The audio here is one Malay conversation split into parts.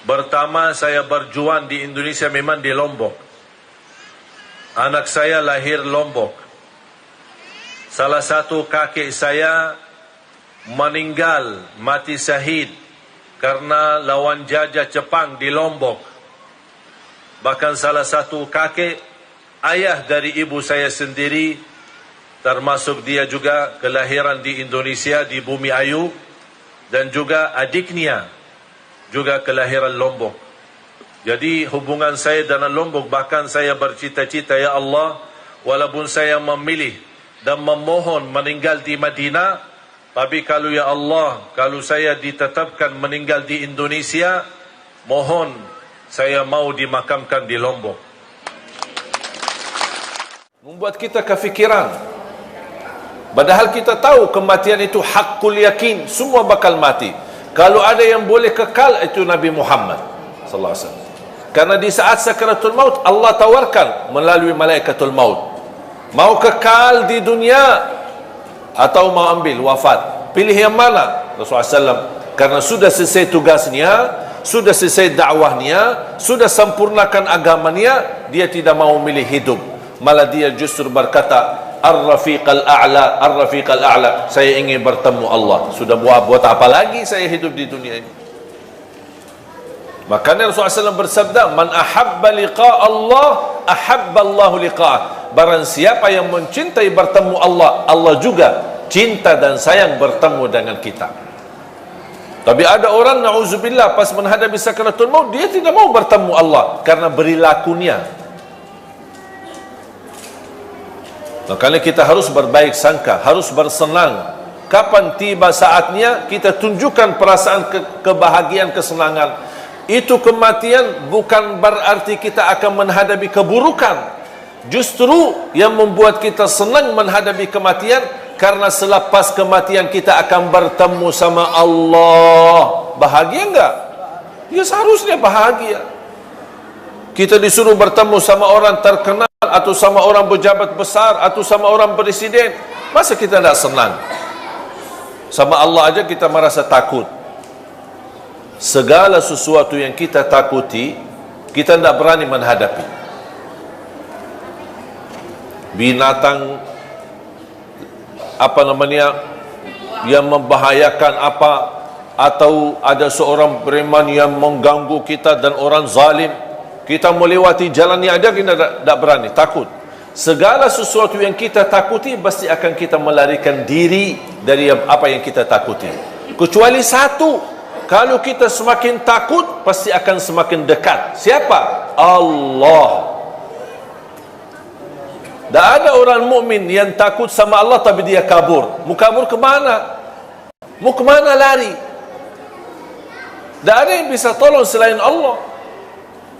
Pertama, saya berjuang di Indonesia memang di Lombok. Anak saya lahir Lombok. Salah satu kakek saya meninggal, mati syahid karena lawan jajah Jepang di Lombok. Bahkan salah satu kakek, ayah dari ibu saya sendiri, termasuk dia juga kelahiran di Indonesia, di Bumi Ayu, dan juga adiknya juga kelahiran Lombok. Jadi hubungan saya dengan Lombok, bahkan saya bercita-cita, ya Allah, walaupun saya memilih dan memohon meninggal di Madinah, tapi kalau ya Allah, kalau saya ditetapkan meninggal di Indonesia, mohon saya mau dimakamkan di Lombok. Membuat kita kefikiran, padahal kita tahu kematian itu hakul yakin, semua bakal mati. Kalau ada yang boleh kekal, itu Nabi Muhammad sallallahu alaihi wasallam. Karena di saat sakaratul maut, Allah tawarkan melalui malaikatul maut, mau kekal di dunia atau mau ambil wafat, pilih yang mana? Rasulullah SAW, karena sudah selesai tugasnya, sudah selesai dakwahnya, sudah sempurnakan agamanya, dia tidak mau milih hidup, malah dia justru berkata, Ar-Rafiq al-A'la, Ar-Rafiq al-A'la, saya ingin bertemu Allah. Sudah buat apa lagi saya hidup di dunia ini? Makanya Rasulullah SAW bersabda, Man ahabba liqa' Allah, ahabba Allahu liqa'ah. Barang siapa yang mencintai bertemu Allah, Allah juga cinta dan sayang bertemu dengan kita. Tapi ada orang, na'udzubillah, pas menghadapi sakaratul maut, dia tidak mau bertemu Allah karena perilakunya. Makanya kita harus berbaik sangka, harus bersenang. Kapan tiba saatnya, kita tunjukkan perasaan kebahagiaan, kesenangan. Itu kematian bukan berarti kita akan menghadapi keburukan. Justru yang membuat kita senang menghadapi kematian, karena selepas kematian kita akan bertemu sama Allah. Bahagia enggak? Ya seharusnya bahagia. Kita disuruh bertemu sama orang terkenal, atau sama orang pejabat besar, atau sama orang presiden. Masa kita tidak senang? Sama Allah aja kita merasa takut. Segala sesuatu yang kita takuti, kita tidak berani menghadapi. Binatang yang membahayakan apa, atau ada seorang preman yang mengganggu kita dan orang zalim, kita melewati jalannya aja kita tidak berani, takut. Segala sesuatu yang kita takuti pasti akan kita melarikan diri dari apa yang kita takuti, kecuali satu. Kalau kita semakin takut, pasti akan semakin dekat. Siapa? Allah. Tak ada orang mukmin yang takut sama Allah tapi dia kabur. Mau kabur ke mana? Mau ke mana lari? Tak ada yang bisa tolong selain Allah.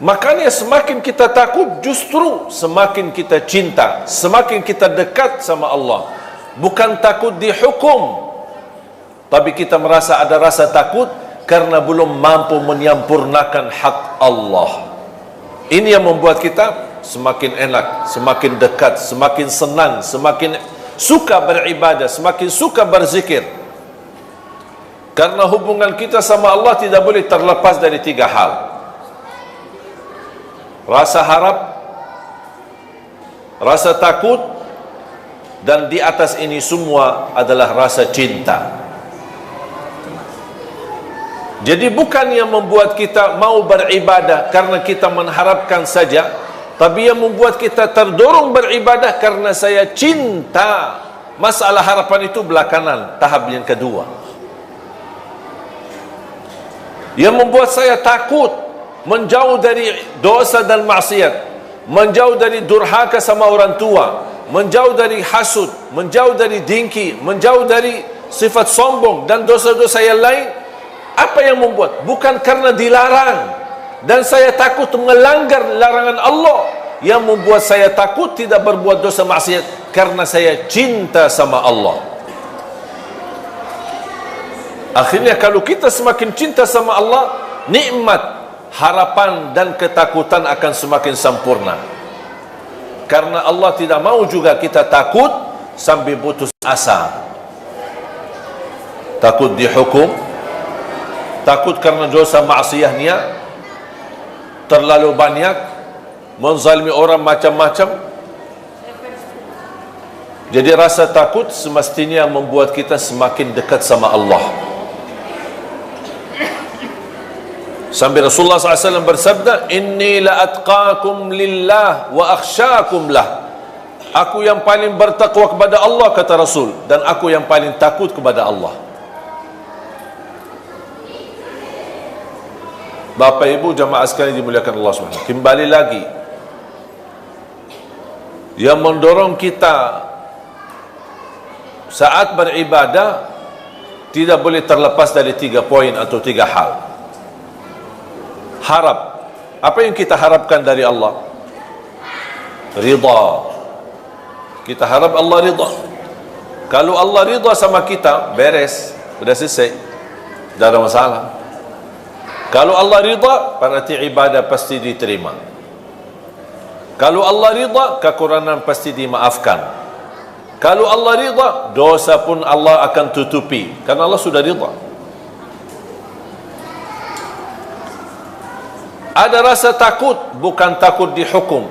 Makanya semakin kita takut, justru semakin kita cinta, semakin kita dekat sama Allah. Bukan takut dihukum, tapi kita merasa ada rasa takut karena belum mampu menyampurnakan hak Allah. Ini yang membuat kita semakin enak, semakin dekat, semakin senang, semakin suka beribadah, semakin suka berzikir. Karena hubungan kita sama Allah tidak boleh terlepas dari tiga hal: rasa harap, rasa takut, dan di atas ini semua adalah rasa cinta. Jadi bukan yang membuat kita mau beribadah karena kita mengharapkan saja, tapi yang membuat kita terdorong beribadah karena saya cinta. Masalah harapan itu belakangan, tahap yang kedua. Yang membuat saya takut, menjauh dari dosa dan maksiat, menjauh dari durhaka sama orang tua, menjauh dari hasud, menjauh dari dengki, menjauh dari sifat sombong dan dosa-dosa yang lain. Apa yang membuat? Bukan karena dilarang dan saya takut melanggar larangan Allah. Yang membuat saya takut tidak berbuat dosa maksiat karena saya cinta sama Allah. Akhirnya kalau kita semakin cinta sama Allah, nikmat, harapan dan ketakutan akan semakin sempurna. Karena Allah tidak mau juga kita takut sampai putus asa. Takut dihukum, takut karena dosa maksiatnya, terlalu banyak, menzalimi orang macam-macam. Jadi rasa takut semestinya membuat kita semakin dekat sama Allah. Sampai Rasulullah SAW bersabda, "Inni la atqakum lillah wa akhsyakum lah." Aku yang paling bertakwa kepada Allah, kata Rasul, dan aku yang paling takut kepada Allah. Bapak Ibu jamaah sekalian dimuliakan Allah SWT, kembali lagi, yang mendorong kita saat beribadah tidak boleh terlepas dari 3 poin atau 3 hal. Harap. Apa yang kita harapkan dari Allah? Ridha. Kita harap Allah ridha. Kalau Allah ridha sama kita, beres, sudah selesai, tidak ada masalah. Kalau Allah ridha, berarti ibadah pasti diterima. Kalau Allah ridha, kekurangan pasti dimaafkan. Kalau Allah ridha, dosa pun Allah akan tutupi, karena Allah sudah ridha. Ada rasa takut, bukan takut dihukum,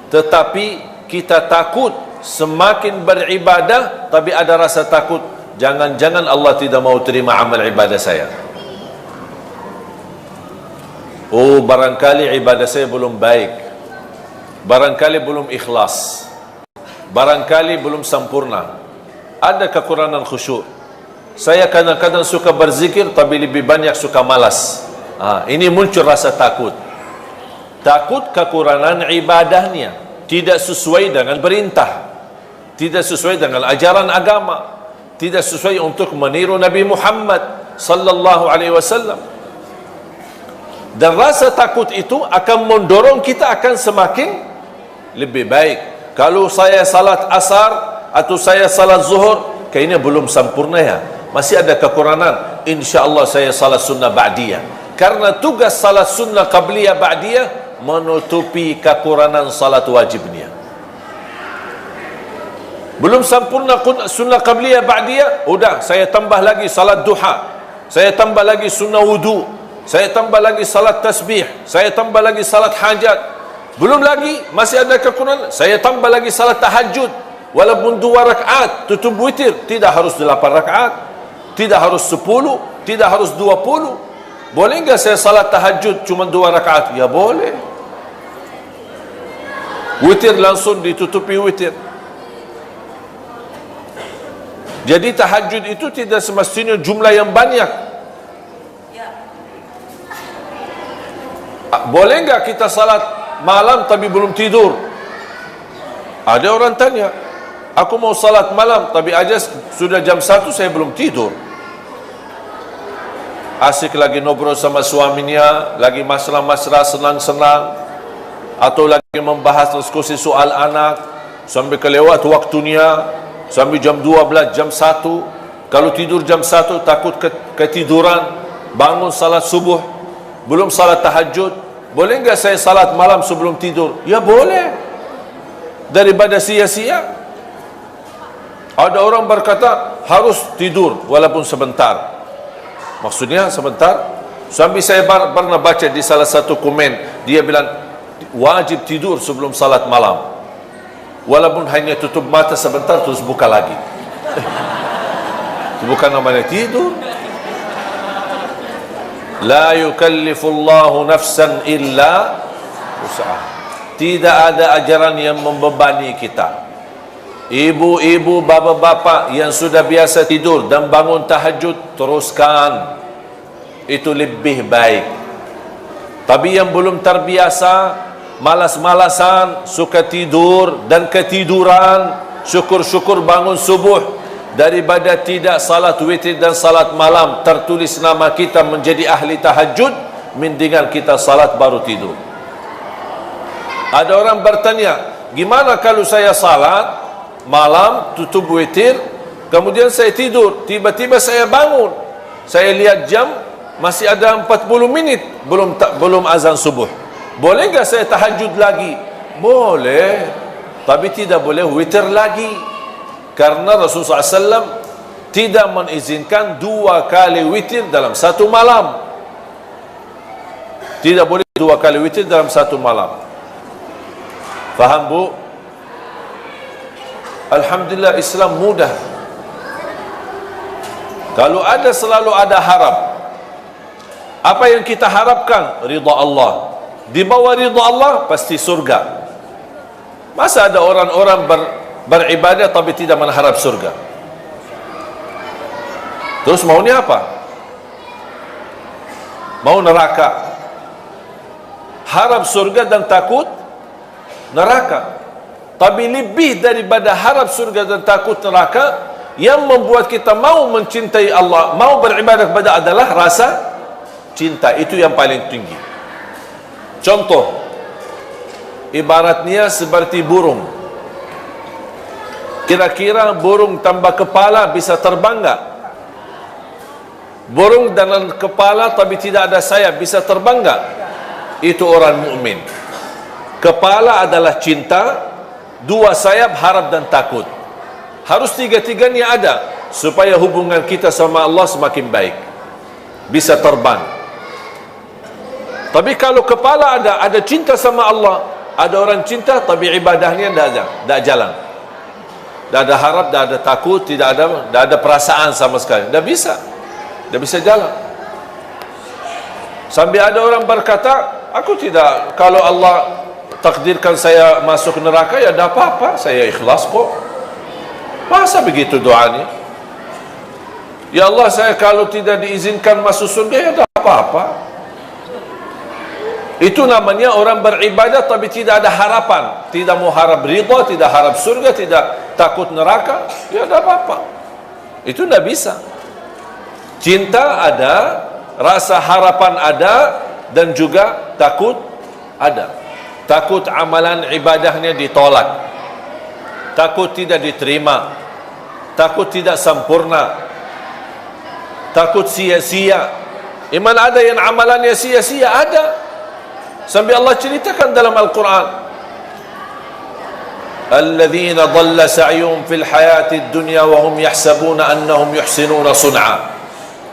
tetapi kita takut semakin beribadah, tapi ada rasa takut, jangan-jangan Allah tidak mau terima amal ibadah saya. Oh, barangkali ibadah saya belum baik, barangkali belum ikhlas, barangkali belum sempurna, ada kekurangan khusyuk. Saya kadang-kadang suka berzikir, tapi lebih banyak suka malas. Ini muncul rasa takut. Takut kekurangan ibadahnya, tidak sesuai dengan perintah, tidak sesuai dengan ajaran agama, tidak sesuai untuk meniru Nabi Muhammad sallallahu alaihi wasallam. Dan rasa takut itu akan mendorong kita akan semakin lebih baik. Kalau saya salat asar atau saya salat zuhur, kayaknya belum sempurna ya, masih ada kekurangan, insya-Allah saya salat sunnah ba'diyah. Karena tugas salat sunnah qabliyah ba'diyah menutupi kekurangan salat wajibnya. Belum sempurna sunnah qabliyah ba'diyah, udah saya tambah lagi salat duha, saya tambah lagi sunnah wudu, saya tambah lagi salat tasbih, saya tambah lagi salat hajat. Belum lagi, masih ada kekurangan, saya tambah lagi salat tahajud, walaupun 2 rakaat, tutup witir, tidak harus 8 rakaat, tidak harus 10, tidak harus 20. Boleh enggak saya salat tahajud cuma 2 rakaat? Ya boleh. Witir langsung ditutupi witir. Jadi tahajud itu tidak semestinya jumlah yang banyak. Boleh enggak kita salat malam tapi belum tidur? Ada orang tanya, aku mau salat malam tapi aja sudah jam 1 saya belum tidur. Asik lagi ngobrol sama suaminya, lagi mesra-mesra, senang-senang, atau lagi membahas diskusi soal anak, sampai kelewat waktunya, sampai jam 12, jam 1. Kalau tidur jam 1 takut ketiduran, bangun salat subuh, belum salat tahajud. Boleh enggak saya salat malam sebelum tidur? Ya boleh, daripada sia-sia. Ada orang berkata harus tidur walaupun sebentar. Maksudnya sebentar. Sampai saya pernah baca di salah satu komen, dia bilang wajib tidur sebelum salat malam, walaupun hanya tutup mata sebentar terus buka lagi. Itu bukan namanya tidur. La yukallifullahu nafsan illa usaha. Tidak ada ajaran yang membebani kita. Ibu-ibu, bapa-bapa yang sudah biasa tidur dan bangun tahajud, teruskan, itu lebih baik. Tapi yang belum terbiasa, malas-malasan, suka tidur dan ketiduran, syukur-syukur bangun subuh, daripada tidak salat witir dan salat malam, tertulis nama kita menjadi ahli tahajud, mendingan kita salat baru tidur. Ada orang bertanya, gimana kalau saya salat malam, tutup witir, kemudian saya tidur, tiba-tiba saya bangun, saya lihat jam, masih ada 40 minit belum azan subuh. Boleh enggak saya tahajud lagi? Boleh, tapi tidak boleh witir lagi, karena Rasulullah SAW tidak mengizinkan 2 kali witir dalam satu malam. Tidak boleh 2 kali witir dalam satu malam. Faham, Bu? Alhamdulillah, Islam mudah. Kalau ada, selalu ada harap. Apa yang kita harapkan? Ridha Allah. Di bawah ridha Allah pasti surga. Masa ada orang-orang beribadah tapi tidak mengharap surga? Terus maunya apa? Mau neraka. Harap surga dan takut neraka. Tapi lebih daripada harap surga dan takut neraka, yang membuat kita mau mencintai Allah, mau beribadah kepada adalah rasa cinta. Itu yang paling tinggi. Contoh, ibaratnya seperti burung. Kira-kira burung tanpa kepala bisa terbang enggak? Burung dengan kepala tapi tidak ada sayap bisa terbang enggak? Itu orang mukmin. Kepala adalah cinta, 2 sayap harap dan takut. Harus 3-tiganya ada supaya hubungan kita sama Allah semakin baik, bisa terbang. Tapi kalau kepala ada cinta sama Allah, ada orang cinta tapi ibadahnya tidak jalan, tidak ada harap, tidak ada takut, tidak ada perasaan sama sekali, tidak bisa jalan. Sampai ada orang berkata, aku tidak, kalau Allah takdirkan saya masuk neraka, ya tidak apa-apa, saya ikhlas kok. Masa begitu doanya? Ya Allah, saya kalau tidak diizinkan masuk surga, ya tidak apa-apa. Itu namanya orang beribadah tapi tidak ada harapan, tidak mau harap ridha, tidak harap surga, tidak takut neraka, ya tidak apa-apa. Itu tidak bisa. Cinta ada, rasa harapan ada, dan juga takut ada. Takut amalan ibadahnya ditolak, takut tidak diterima, takut tidak sempurna, takut sia-sia. Iman ada yang amalannya sia-sia, ada. Sampai Allah ceritakan dalam Al-Quran, alladzina dhalla sa'yuhum fil hayatid dunya wa hum yahsabuna annahum yuhsinuna sun'a.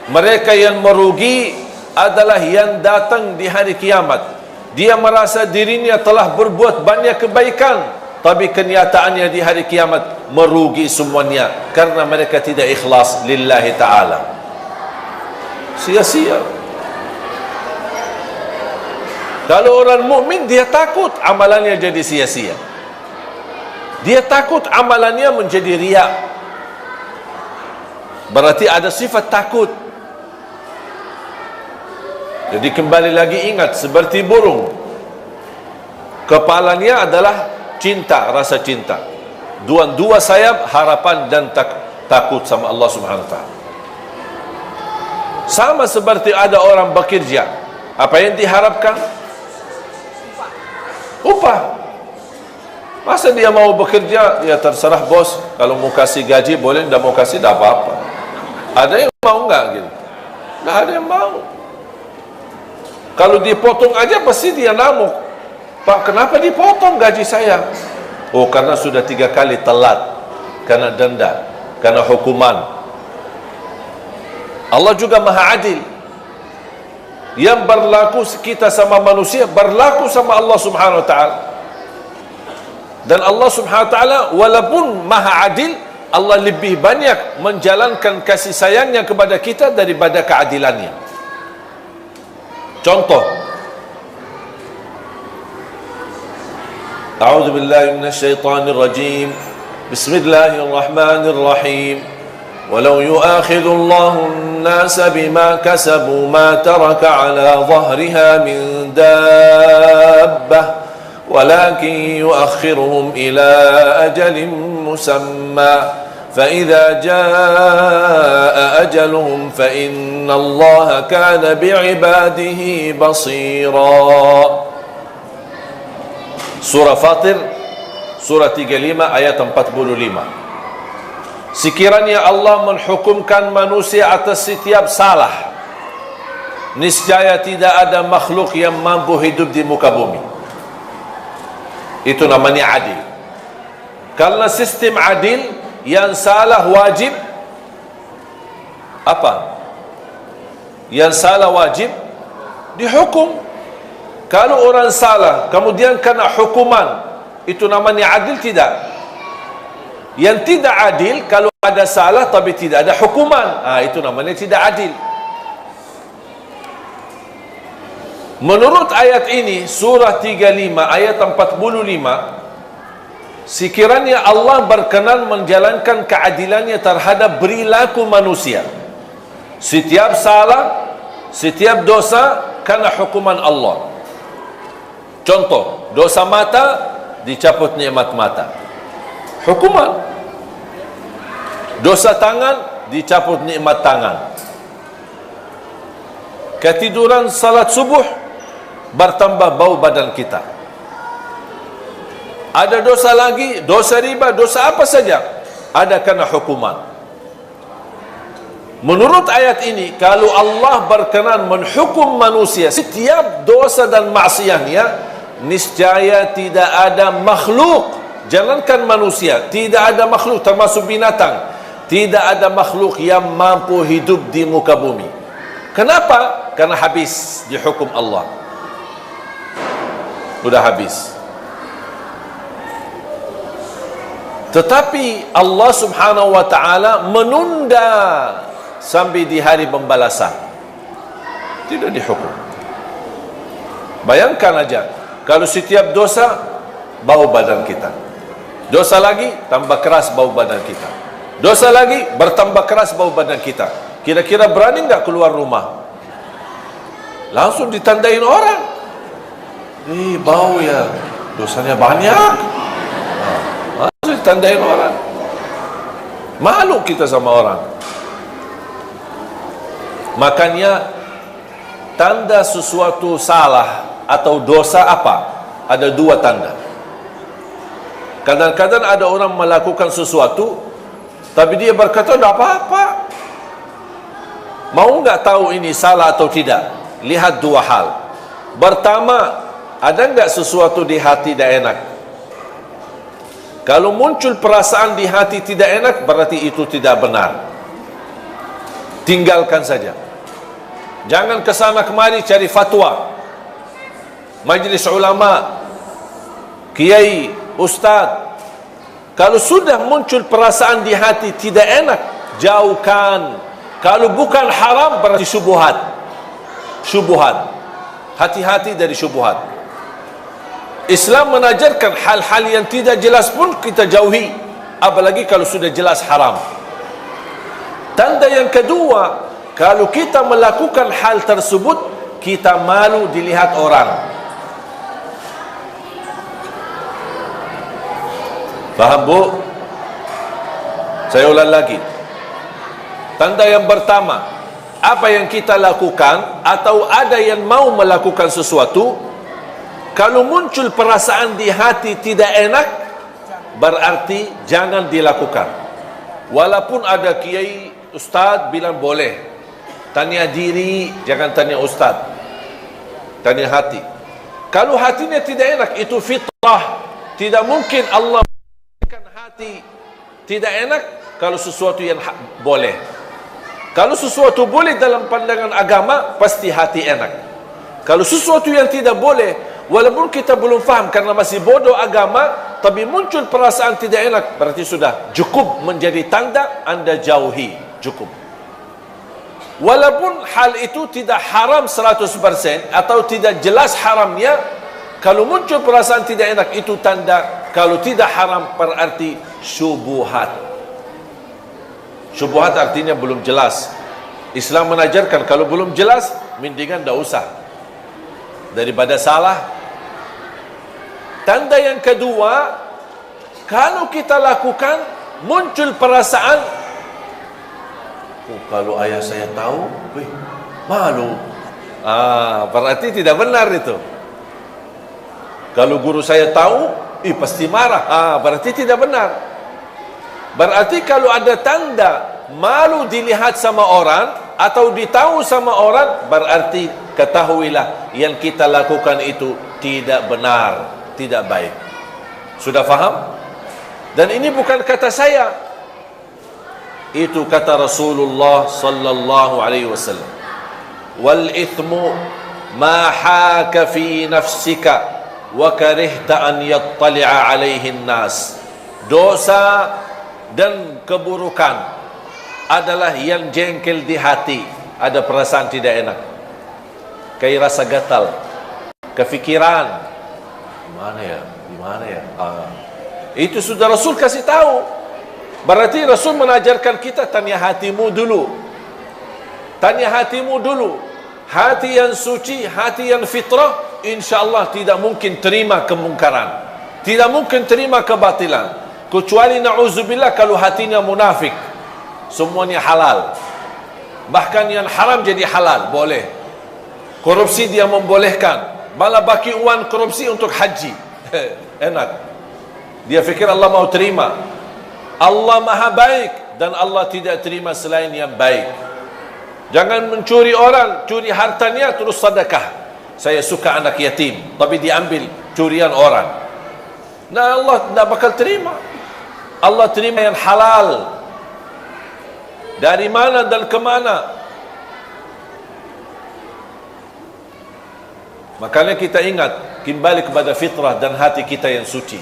Mereka yang merugi adalah yang datang di hari kiamat. Dia merasa dirinya telah berbuat banyak kebaikan, tapi kenyataannya di hari kiamat merugi semuanya karena mereka tidak ikhlas lillahi ta'ala. Sia-sia. Kalau orang mukmin, dia takut amalannya jadi sia-sia. Dia takut amalannya menjadi riya. Berarti ada sifat takut. Jadi kembali lagi ingat, seperti burung, kepalanya adalah cinta, rasa cinta. Dua sayap harapan dan takut sama Allah Subhanahu wa ta'ala. Sama seperti ada orang bekerja, apa yang diharapkan? Upah. Masa dia mau bekerja, ya terserah bos, kalau mau kasih gaji boleh, tidak mau kasih tidak apa-apa. Ada yang mau enggak gitu? Tidak ada yang mau. Kalau dipotong aja pasti dia ngamuk. Pak, kenapa dipotong gaji saya? Oh, karena sudah 3 kali telat, karena denda, karena hukuman. Allah juga maha adil. Yang berlaku kita sama manusia berlaku sama Allah Subhanahu wa ta'ala. Dan Allah Subhanahu wa ta'ala walaupun maha adil, Allah lebih banyak menjalankan kasih sayangnya kepada kita daripada keadilannya. Contoh, A'udzu billahi minasy syaithanir rajim. Bismillahirrahmanirrahim. ولو يؤاخذ الله الناس بما كسبوا ما ترك على ظهرها من دابة ولكن يؤخرهم إلى أجل مسمى فإذا جاء أجلهم فإن الله كان بعباده بصيرا. Surah Fatir, surah 35 ayat 45. Sekiranya Allah menghukumkan manusia atas setiap salah, niscaya tidak ada makhluk yang mampu hidup di muka bumi. Itu namanya adil. Karena sistem adil, yang salah wajib apa? Yang salah wajib dihukum. Kalau orang salah kemudian kena hukuman, itu namanya adil tidak? Yang tidak adil kalau ada salah tapi tidak ada hukuman, itu namanya tidak adil. Menurut ayat ini, surah 35 ayat 45, sekiranya Allah berkenan menjalankan keadilannya terhadap perilaku manusia, setiap salah, setiap dosa kena hukuman Allah. Contoh, dosa mata, dicabut nikmat mata, hukuman. Dosa tangan, dicabut nikmat tangan. Ketiduran salat subuh, bertambah bau badan kita. Ada dosa lagi, dosa riba, dosa apa saja, ada kena hukuman. Menurut ayat ini, kalau Allah berkenan menghukum manusia setiap dosa dan maksiatnya, niscaya tidak ada makhluk, jangankan manusia, tidak ada makhluk termasuk binatang, tidak ada makhluk yang mampu hidup di muka bumi. Kenapa? Karena habis dihukum Allah. Sudah habis. Tetapi Allah subhanahu wa ta'ala menunda sampai di hari pembalasan, tidak dihukum. Bayangkan aja, kalau setiap dosa bau badan kita, dosa lagi tambah keras bau badan kita, dosa lagi bertambah keras bau badan kita, kira-kira berani nggak keluar rumah? Langsung ditandain orang, bau ya, dosanya banyak. Langsung ditandain orang. Malu kita sama orang. Makanya tanda sesuatu salah atau dosa apa? Ada dua tanda. Kadang-kadang ada orang melakukan sesuatu tapi dia berkata tidak apa-apa. Mau nggak tahu ini salah atau tidak? Lihat dua hal. Pertama, ada nggak sesuatu di hati tidak enak? Kalau muncul perasaan di hati tidak enak, berarti itu tidak benar. Tinggalkan saja. Jangan kesana kemari cari fatwa. Majlis ulama, kiai, ustaz. Kalau sudah muncul perasaan di hati tidak enak, jauhkan. Kalau bukan haram, berarti syubhat. Syubhat. Hati-hati dari syubhat. Islam mengajarkan hal-hal yang tidak jelas pun kita jauhi, apalagi kalau sudah jelas haram. Tanda yang kedua, kalau kita melakukan hal tersebut, kita malu dilihat orang. Faham bu? Saya ulang lagi. Tanda yang pertama, apa yang kita lakukan atau ada yang mau melakukan sesuatu, kalau muncul perasaan di hati tidak enak, berarti jangan dilakukan. Walaupun ada kiai, ustaz bilang boleh. Tanya diri, jangan tanya ustaz. Tanya hati. Kalau hatinya tidak enak, itu fitrah. Tidak mungkin Allah memberikan hati tidak enak kalau sesuatu yang boleh. Kalau sesuatu boleh dalam pandangan agama, pasti hati enak. Kalau sesuatu yang tidak boleh, walaupun kita belum faham karena masih bodoh agama, tapi muncul perasaan tidak enak, berarti sudah cukup menjadi tanda Anda jauhi. Cukup. Walaupun hal itu tidak haram 100% atau tidak jelas haramnya, kalau muncul perasaan tidak enak, itu tanda kalau tidak haram berarti syubhat. Syubhat artinya belum jelas. Islam menajarkan kalau belum jelas, mendingan tidak usah daripada salah. Tanda yang kedua, kalau kita lakukan muncul perasaan, kalau ayah saya tahu, malu. Berarti tidak benar itu. Kalau guru saya tahu, pasti marah. Berarti tidak benar. Berarti kalau ada tanda malu dilihat sama orang atau ditahu sama orang, berarti ketahuilah yang kita lakukan itu tidak benar, tidak baik. Sudah faham? Dan ini bukan kata saya, itu kata Rasulullah sallallahu alaihi wasallam. Wal ithmu ma haka fi nafsika wa karihta an yattali'a alaihi nas. Dosa dan keburukan adalah yang jengkel di hati, ada perasaan tidak enak, kayak rasa gatal, kefikiran, di mana ya, itu sudah Rasul kasih tahu. Berarti Rasul mengajarkan kita, tanya hatimu dulu, tanya hatimu dulu. Hati yang suci, hati yang fitrah, insyaAllah tidak mungkin terima kemungkaran, tidak mungkin terima kebatilan. Kecuali na'udzubillah kalau hatinya munafik, semuanya halal, bahkan yang haram jadi halal, boleh. Korupsi dia membolehkan, malah bagi uang korupsi untuk haji. Enak, dia fikir Allah mau terima. Allah maha baik dan Allah tidak terima selain yang baik. Jangan mencuri orang, curi hartanya terus sedekah. Saya suka anak yatim, tapi diambil curian orang, nah Allah tidak bakal terima. Allah terima yang halal. Dari mana dan kemana? Makanya kita ingat, kembali kepada fitrah dan hati kita yang suci.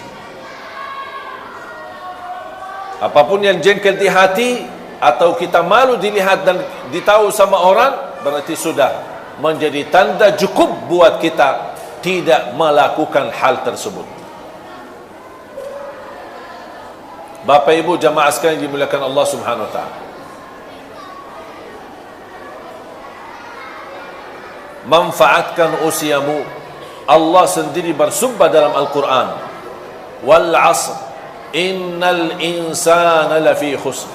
Apapun yang jengkel di hati, atau kita malu dilihat dan ditahu sama orang, berarti sudah menjadi tanda cukup buat kita tidak melakukan hal tersebut. Bapak Ibu jamaah sekalian dimuliakan Allah Subhanahu wa taala, manfaatkan usiamu. Allah sendiri bersumpah dalam Al-Quran, wal 'asr innal insana lafi khusr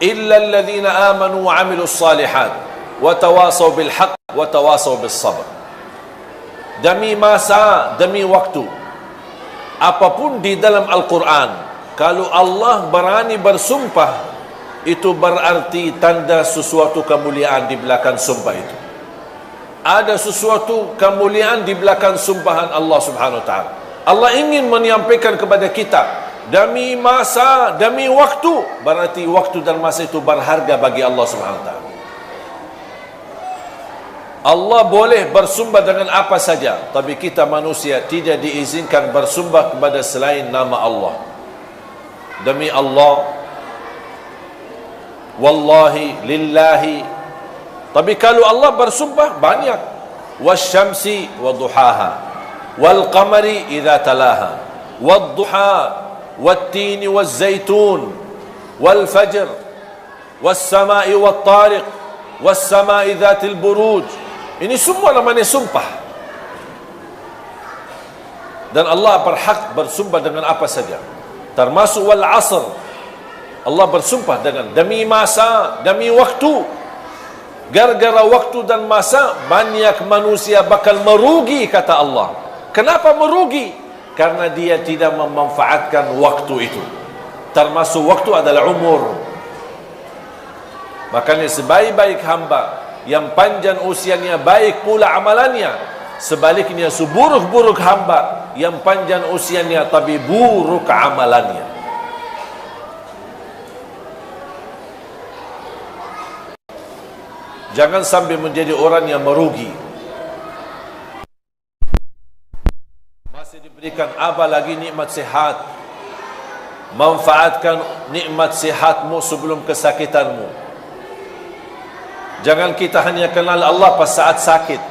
illa alladhina amanu wa 'amilus salihat wa tawasaw bil haqq wa tawasaw bis sabr. Demi masa, demi waktu, apapun di dalam Al-Quran, kalau Allah berani bersumpah, itu berarti tanda sesuatu kemuliaan di belakang sumpah itu. Ada sesuatu kemuliaan di belakang sumpahan Allah Subhanahu wa taala. Allah ingin menyampaikan kepada kita, demi masa, demi waktu, berarti waktu dan masa itu berharga bagi Allah Subhanahu wa taala. Allah boleh bersumpah dengan apa saja, tapi kita manusia tidak diizinkan bersumpah kepada selain nama Allah. Demi Allah, wallahi, lillahi. Tapi kalau Allah bersumpah banyak, wasyamsi wa duhaha, wal qamari idza talaha, wad duha, wat tini waz zaitun, wal fajr, was samai wat tariq, was samai dzatil buruj. Ini semua namanya sumpah. Dan Allah berhak bersumpah dengan apa saja, termasuk wal asr. Allah bersumpah dengan demi masa, demi waktu. Gara-gara waktu dan masa, banyak manusia bakal merugi, kata Allah. Kenapa merugi? Karena dia tidak memanfaatkan waktu itu. Termasuk waktu adalah umur. Makanya sebaik-baik hamba, yang panjang usianya, baik pula amalannya. Sebaliknya seburuk-buruk hamba, yang panjang usianya tapi buruk amalannya. Jangan sampai menjadi orang yang merugi. Masih diberikan apa lagi nikmat sehat. Manfaatkan nikmat sehatmu sebelum kesakitanmu. Jangan kita hanya kenal Allah pas saat sakit.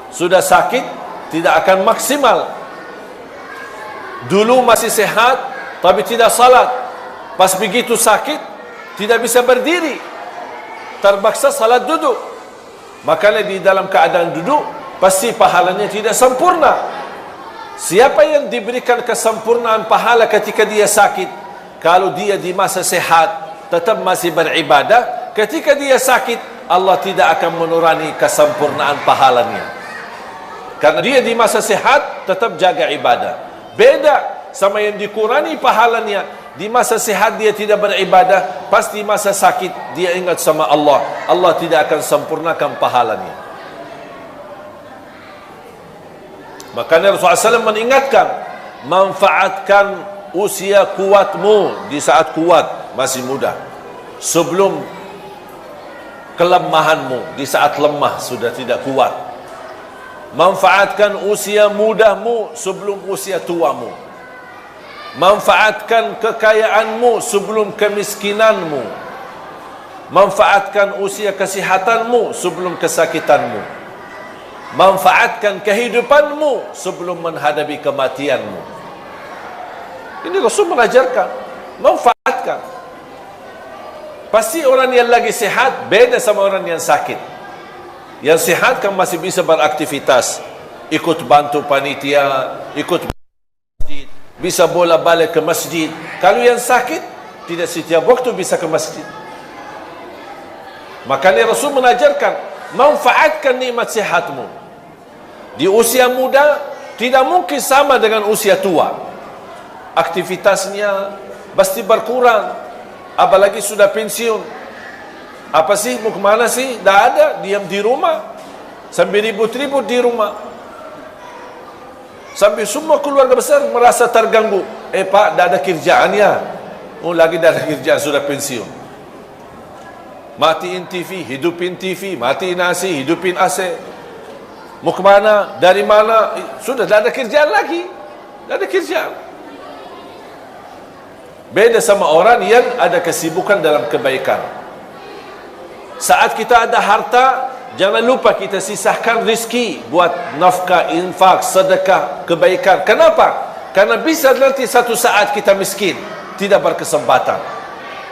Sudah sakit, tidak akan maksimal. Dulu masih sehat, tapi tidak salat. Pas begitu sakit, tidak bisa berdiri, terpaksa salat duduk. Makanya di dalam keadaan duduk, pasti pahalanya tidak sempurna. Siapa yang diberikan kesempurnaan pahala ketika dia sakit? Kalau dia di masa sehat, tetap masih beribadah. Ketika dia sakit, Allah tidak akan menurani kesempurnaan pahalanya. Karena dia di masa sehat, tetap jaga ibadah. Beda sama yang dikurangi pahalanya. Di masa sehat dia tidak beribadah, pasti masa sakit dia ingat sama Allah. Allah tidak akan sempurnakan pahalanya. Makanya Rasulullah SAW mengingatkan, manfaatkan usia kuatmu di saat kuat, masih muda, sebelum kelemahanmu di saat lemah sudah tidak kuat. Manfaatkan usia mudahmu sebelum usia tuamu. Manfaatkan kekayaanmu sebelum kemiskinanmu. Manfaatkan usia kesihatanmu sebelum kesakitanmu. Manfaatkan kehidupanmu sebelum menghadapi kematianmu. Ini Rasul mengajarkan, manfaatkan. Pasti orang yang lagi sihat beda sama orang yang sakit. Yang sihat kan masih bisa beraktivitas, ikut bantu panitia, ikut masjid, bisa bola balik ke masjid. Kalau yang sakit, tidak setiap waktu bisa ke masjid. Makanya Rasul mengajarkan, manfaatkan nikmat sihatmu. Di usia muda tidak mungkin sama dengan usia tua. Aktivitasnya pasti berkurang. Apalagi sudah pensiun. Apa sih, mau kemana sih? Dah ada, diam di rumah. Sambil ribut-ribut di rumah. Sampai semua keluarga besar merasa terganggu. Pak, dah ada kerjaannya. Oh, lagi dah ada kerjaan, sudah pensiun. Matiin TV, hidupin TV, matiin AC, hidupin AC. Mau kemana? Dari mana? Sudah dah ada kerjaan lagi. Dah ada kerjaan. Beda sama orang yang ada kesibukan dalam kebaikan. Saat kita ada harta, jangan lupa kita sisahkan rezeki buat nafkah, infak, sedekah, kebaikan. Kenapa? Karena bisa nanti satu saat kita miskin, tidak berkesempatan.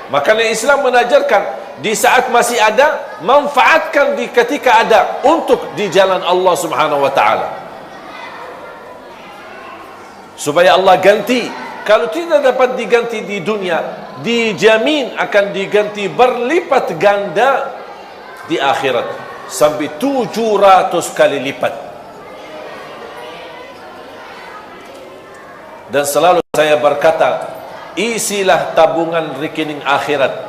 Makanya Islam mengajarkan, di saat masih ada, manfaatkan di ketika ada untuk di jalan Allah Subhanahu wa taala. Supaya Allah ganti. Kalau tidak dapat diganti di dunia, dijamin akan diganti berlipat ganda di akhirat. Sampai 700 kali lipat. Dan selalu saya berkata, isilah tabungan rekening akhirat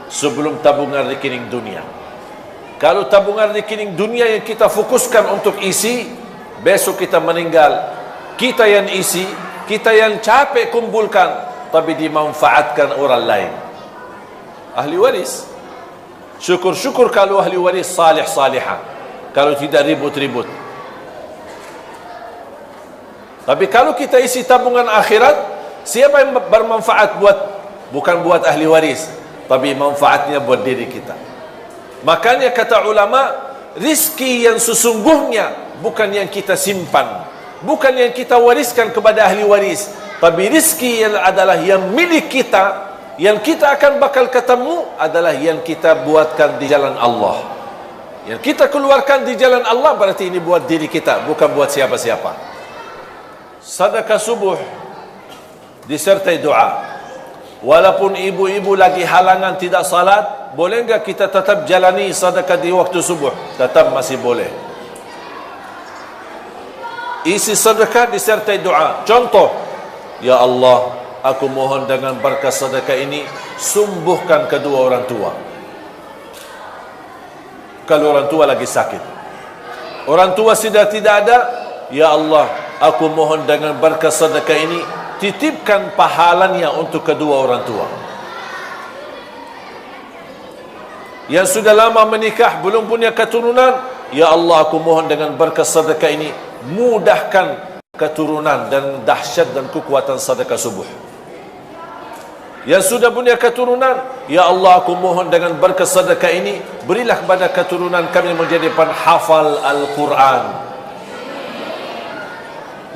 sebelum tabungan rekening dunia. Kalau tabungan rekening dunia yang kita fokuskan untuk isi, besok kita meninggal, kita yang isi, kita yang capek kumpulkan, tapi dimanfaatkan orang lain. Ahli waris. Syukur-syukur kalau ahli waris salih-salihah. Kalau tidak ribut-ribut. Tapi kalau kita isi tabungan akhirat, siapa yang bermanfaat bukan buat ahli waris, tapi manfaatnya buat diri kita. Makanya kata ulama, rizki yang sesungguhnya bukan yang kita simpan, bukan yang kita wariskan kepada ahli waris, tapi rizki yang adalah yang milik kita, yang kita akan bakal ketemu adalah yang kita buatkan di jalan Allah. Yang kita keluarkan di jalan Allah berarti ini buat diri kita, bukan buat siapa-siapa. Sedekah subuh disertai doa. Walaupun ibu-ibu lagi halangan tidak salat, boleh enggak kita tetap jalani sedekah di waktu subuh? Tetap masih boleh. Isi sedekah disertai doa. Contoh, ya Allah, aku mohon dengan berkat sedekah ini sembuhkan kedua orang tua. Kalau orang tua lagi sakit, orang tua sudah tidak ada, ya Allah, aku mohon dengan berkat sedekah ini titipkan pahalanya untuk kedua orang tua. Yang sudah lama menikah belum punya keturunan, ya Allah, aku mohon dengan berkat sedekah ini mudahkan keturunan dan dahsyat dan kekuatan sedekah subuh. Yang sudah punya keturunan, ya Allah, aku mohon dengan berkat sedekah ini berilah kepada keturunan kami menjadi penghafal Al-Quran.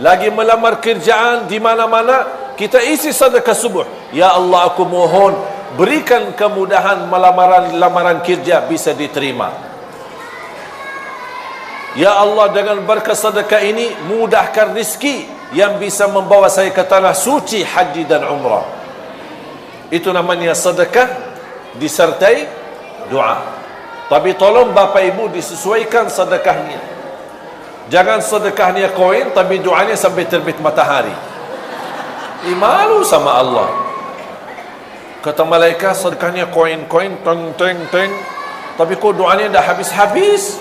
Lagi melamar kerjaan di mana-mana, kita isi sedekah subuh. Ya Allah, aku mohon berikan kemudahan lamaran kerja bisa diterima. Ya Allah, dengan berkat sedekah ini mudahkan rizki yang bisa membawa saya ke tanah suci haji dan umrah. Itu namanya sedekah disertai doa. Tapi tolong Bapak Ibu disesuaikan sedekahnya. Jangan sedekahnya koin tapi doanya sampai terbit matahari. Malu sama Allah. Kata malaikat, sedekahnya koin-koin, teng-teng-teng, tapi kok doanya dah habis-habis.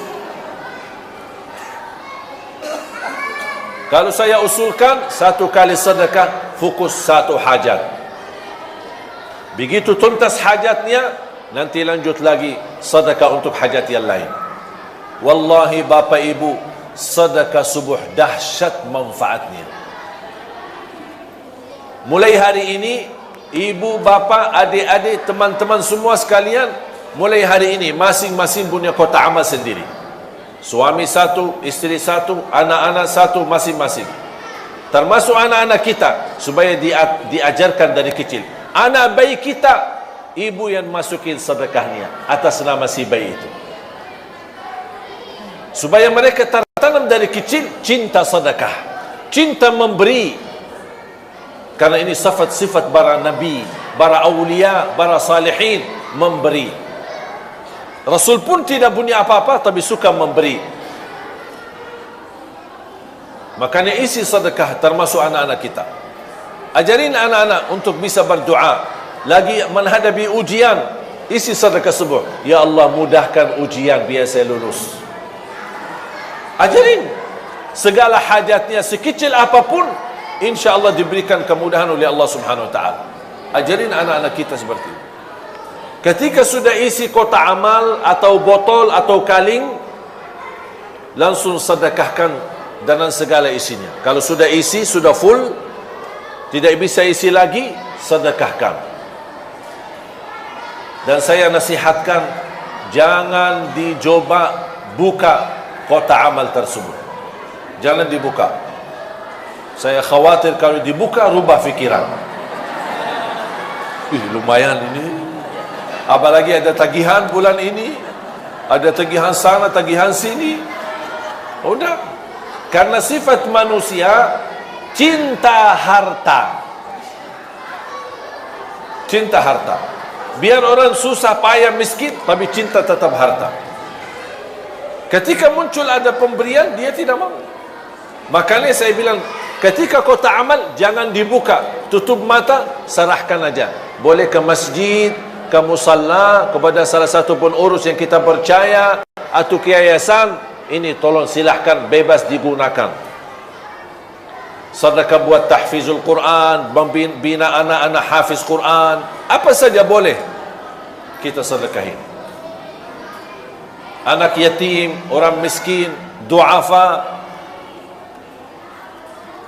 Kalau saya usulkan, satu kali sedekah fokus satu hajat. Begitu tuntas hajatnya, nanti lanjut lagi sedekah untuk hajat yang lain. Wallahi bapa ibu, sedekah subuh dahsyat manfaatnya. Mulai hari ini, ibu, bapa, adik-adik, teman-teman semua sekalian, mulai hari ini masing-masing punya kotak amal sendiri. Suami satu, isteri satu, anak-anak satu, masing-masing. Termasuk anak-anak kita, supaya diajarkan dari kecil. Anak bayi kita, ibu yang masukin sedekahnya atas nama si bayi itu, supaya mereka tertanam dari kecil cinta sedekah, cinta memberi. Karena ini sifat-sifat para nabi, para awliya, para salihin, memberi. Rasul pun tidak punya apa-apa, tapi suka memberi. Makanya isi sedekah termasuk anak-anak kita. Ajarin anak-anak untuk bisa berdoa. Lagi menghadapi ujian, isi sedekah subuh. Ya Allah, mudahkan ujian biar saya lulus. Ajarin. Segala hajatnya sekecil apapun, insya Allah diberikan kemudahan oleh Allah Subhanahu Wa Taala. Ajarin anak-anak kita seperti itu. Ketika sudah isi kotak amal atau botol atau kaleng, langsung sedekahkan dengan segala isinya. Kalau sudah isi, sudah full, tidak bisa isi lagi, sedekahkan. Dan saya nasihatkan, jangan dicoba buka kotak amal tersebut. Jangan dibuka. Saya khawatir kalau dibuka, rubah fikiran. Lumayan ini. Apalagi ada tagihan bulan ini, ada tagihan sana, tagihan sini. Udah. Karena sifat manusia cinta harta. Cinta harta. Biar orang susah payah miskin, tapi cinta tetap harta. Ketika muncul ada pemberian, dia tidak mau. Makanya saya bilang, ketika kotak amal jangan dibuka, tutup mata, serahkan aja. Boleh ke masjid, ke musalla, kepada salah satu pengurus yang kita percaya, atau ke yayasan. Ini tolong silahkan, bebas digunakan. Sedekah buat tahfizul Quran, bina anak-anak hafiz Quran, apa saja boleh kita sedekahin. Anak yatim, orang miskin, duafa,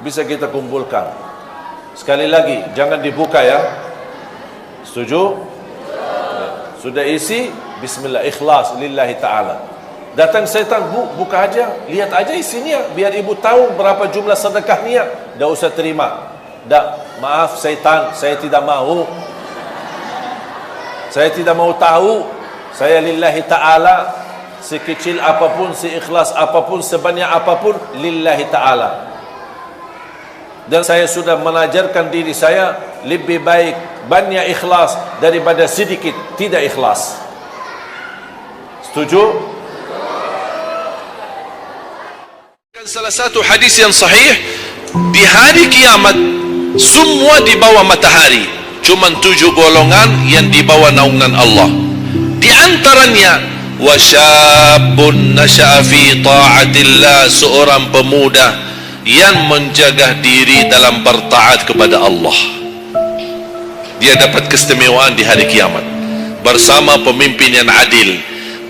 bisa kita kumpulkan. Sekali lagi, jangan dibuka ya. Setuju? Sudah isi, bismillah, ikhlas lillahi ta'ala. Datang setan, buka aja, lihat aja isinya, biar ibu tahu berapa jumlah sedekahnya. Dah usah terima. Dah, maaf setan, saya tidak mau. Saya tidak mau tahu. Saya lillahi ta'ala, sekecil apapun, seikhlas apapun, sebanyak apapun, lillahi ta'ala. Dan saya sudah mengajarkan diri saya, lebih baik banyak ikhlas daripada sedikit tidak ikhlas. Setuju? Salah satu hadis yang sahih, di hari kiamat semua di bawah matahari, cuman 7 golongan yang di bawah naungan Allah. Di antaranya wasyabun nasya'a fi ta'atillah, seorang pemuda yang menjaga diri dalam bertaat kepada Allah. Dia dapat keistimewaan di hari kiamat bersama pemimpin yang adil,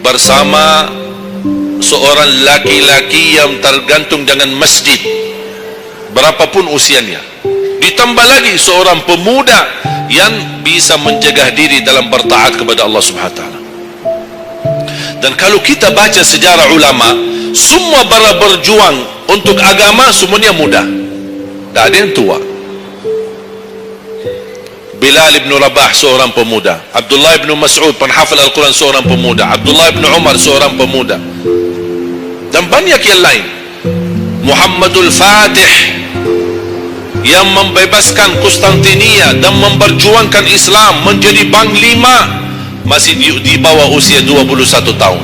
bersama seorang laki-laki yang tergantung dengan masjid berapapun usianya, ditambah lagi seorang pemuda yang bisa menjaga diri dalam bertaat kepada Allah Subhanahu Wa Taala. Dan kalau kita baca sejarah ulama, semua para berjuang untuk agama semuanya muda, tak ada yang tua. Bilal ibn Rabah seorang pemuda, Abdullah ibn Mas'ud penghafal Al-Quran seorang pemuda, Abdullah ibn Umar seorang pemuda, dan banyak yang lain. Muhammadul Fatih yang membebaskan Konstantinia dan memperjuangkan Islam menjadi panglima, masih di bawah usia 21 tahun.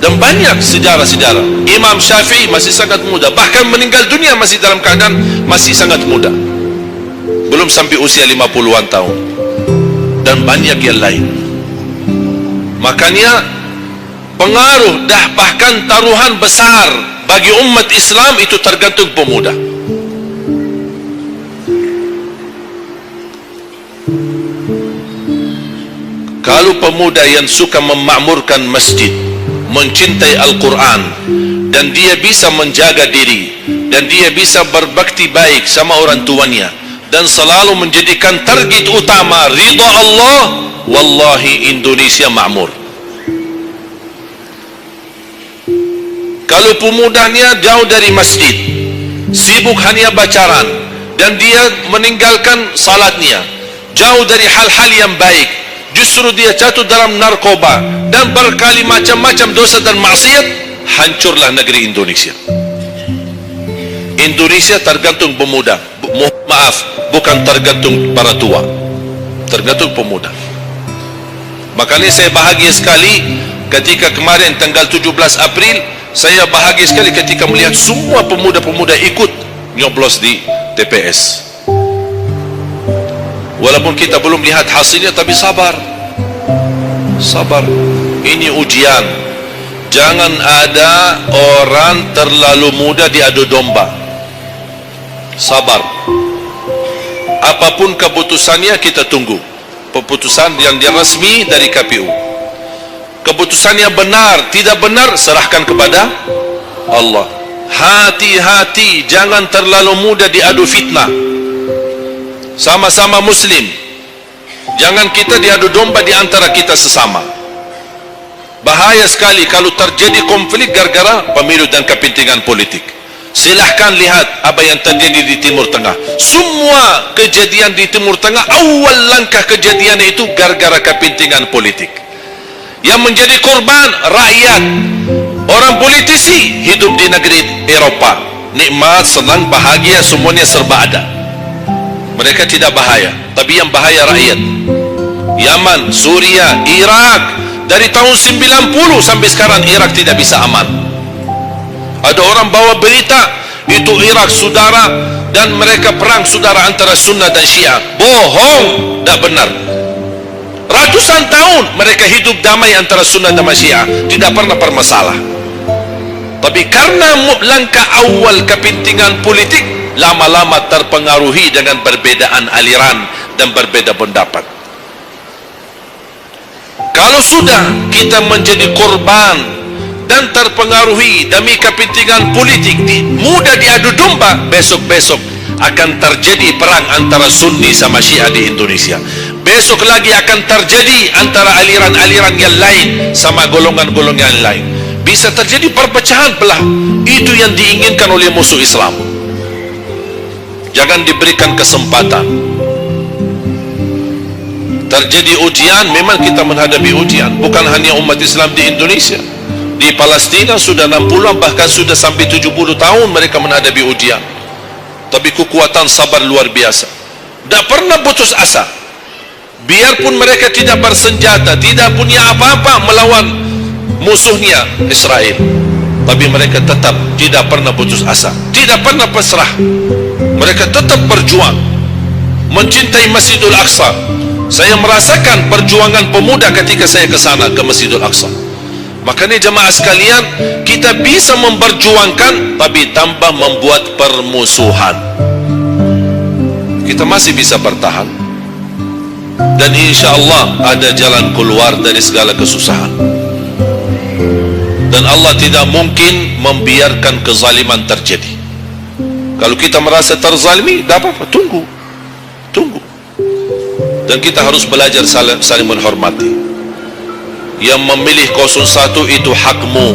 Dan banyak sejarah-sejarah. Imam Syafi'i masih sangat muda, bahkan meninggal dunia masih dalam keadaan masih sangat muda, belum sampai usia 50-an tahun. Dan banyak yang lain. Makanya pengaruh dah bahkan taruhan besar bagi umat Islam itu tergantung pemuda. Kalau pemuda yang suka memakmurkan masjid, mencintai Al-Quran, dan dia bisa menjaga diri, dan dia bisa berbakti baik sama orang tuanya, dan selalu menjadikan target utama ridha Allah, wallahi Indonesia makmur. Kalau pemudanya jauh dari masjid, sibuk hanya bacaran, dan dia meninggalkan salatnya, jauh dari hal-hal yang baik, justru dia jatuh dalam narkoba dan berkali macam-macam dosa dan maksiat, hancurlah negeri Indonesia. Indonesia tergantung pemuda. Maaf, bukan tergantung para tua, tergantung pemuda. Makanya saya bahagia sekali ketika kemarin tanggal 17 April, saya bahagia sekali ketika melihat semua pemuda-pemuda ikut nyoblos di TPS. Walaupun kita belum lihat hasilnya, tapi sabar. Sabar. Ini ujian. Jangan ada orang terlalu muda diadu domba. Sabar. Apapun keputusannya kita tunggu. Keputusan yang resmi dari KPU. Keputusannya benar, tidak benar, serahkan kepada Allah. Hati-hati, jangan terlalu mudah diadu fitnah. Sama-sama muslim, jangan kita diadu domba di antara kita sesama. Bahaya sekali kalau terjadi konflik gara-gara pemilu dan kepentingan politik. Silahkan lihat apa yang terjadi di Timur Tengah. Semua kejadian di Timur Tengah, awal langkah kejadian itu gara-gara kepentingan politik. Yang menjadi korban rakyat. Orang politisi hidup di negeri Eropa, nikmat, senang, bahagia, semuanya serba ada. Mereka tidak bahaya, tapi yang bahaya rakyat. Yaman, Suria, Irak, dari tahun 90 sampai sekarang Irak tidak bisa aman. Ada orang bawa berita itu Irak saudara, dan mereka perang saudara antara Sunnah dan Syiah. Bohong, tidak benar. Ratusan tahun mereka hidup damai antara Sunnah dan Syiah, tidak pernah bermasalah. Tapi karena langkah awal kepentingan politik, lama-lama terpengaruhi dengan perbedaan aliran dan berbeda pendapat. Kalau sudah kita menjadi korban dan terpengaruhi demi kepentingan politik, mudah diadu domba, besok-besok akan terjadi perang antara Sunni sama Syiah di Indonesia. Besok lagi akan terjadi antara aliran-aliran yang lain sama golongan-golongan yang lain. Bisa terjadi perpecahan belah. Itu yang diinginkan oleh musuh Islam. Jangan diberikan kesempatan. Terjadi ujian, memang kita menghadapi ujian. Bukan hanya umat Islam di Indonesia. Di Palestina sudah 60, bahkan sudah sampai 70 tahun mereka menghadapi ujian. Tapi kekuatan sabar luar biasa. Tidak pernah putus asa. Biarpun mereka tidak bersenjata, tidak punya apa-apa melawan musuhnya Israel, tapi mereka tetap tidak pernah putus asa, tidak pernah pasrah. Mereka tetap berjuang, mencintai Masjidul Aqsa. Saya merasakan perjuangan pemuda ketika saya ke sana, ke Masjidul Aqsa. Makanya jemaah sekalian, kita bisa memperjuangkan, tapi tanpa membuat permusuhan. Kita masih bisa bertahan, dan insya Allah ada jalan keluar dari segala kesusahan. Dan Allah tidak mungkin membiarkan kezaliman terjadi. Kalau kita merasa terzalimi, tidak apa-apa, tunggu. Dan kita harus belajar saling menghormati. Yang memilih 01 itu hakmu,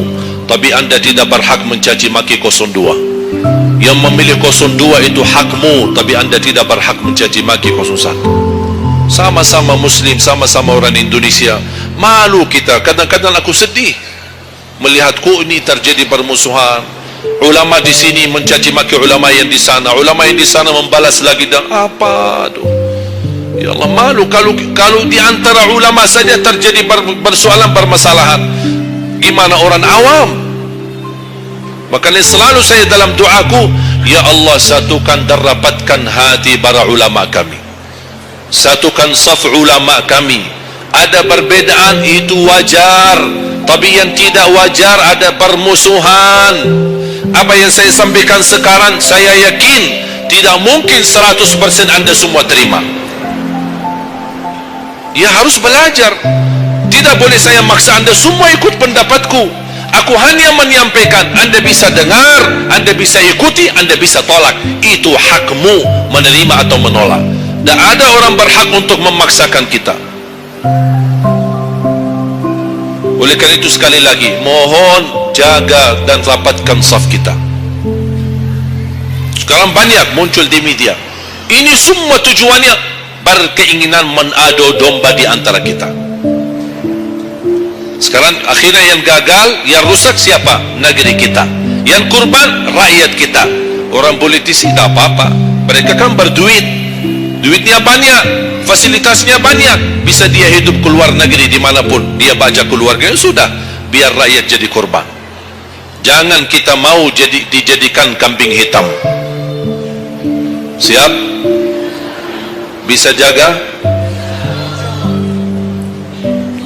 tapi anda tidak berhak mencaci maki 02. Yang memilih 02 itu hakmu, tapi anda tidak berhak mencaci maki 01. Sama-sama muslim, sama-sama orang Indonesia. Malu kita, kadang-kadang aku sedih melihat kok ini terjadi permusuhan. Ulama di sini mencaci maki ulama yang di sana, ulama yang di sana membalas lagi, dan apa tuh? Ya Allah, malu kalau di antara ulama saja terjadi persoalan, permasalahan, gimana orang awam? Makanya selalu saya dalam doaku, ya Allah, satukan dan rapatkan hati para ulama kami, satukan saf ulama kami. Ada perbedaan itu wajar, tapi yang tidak wajar ada permusuhan. Apa yang saya sampaikan sekarang, saya yakin tidak mungkin 100% anda semua terima. Dia harus belajar. Tidak boleh saya maksa Anda semua ikut pendapatku. Aku hanya menyampaikan, Anda bisa dengar, Anda bisa ikuti, Anda bisa tolak. Itu hakmu menerima atau menolak. Dan ada orang berhak untuk memaksakan kita. Oleh karena itu sekali lagi, mohon jaga dan rapatkan saf kita. Sekarang banyak muncul di media. Ini semua tujuannya berkeinginan menadu domba di antara kita. Sekarang akhirnya yang gagal, yang rusak siapa? Negeri kita. Yang kurban, rakyat kita. Orang politisi tak apa-apa. Mereka kan berduit. Duitnya banyak, fasilitasnya banyak. Bisa dia hidup keluar negeri dimanapun. Dia baca keluarga, sudah. Biar rakyat jadi korban. Jangan kita mau dijadikan kambing hitam. Siap? Bisa jaga?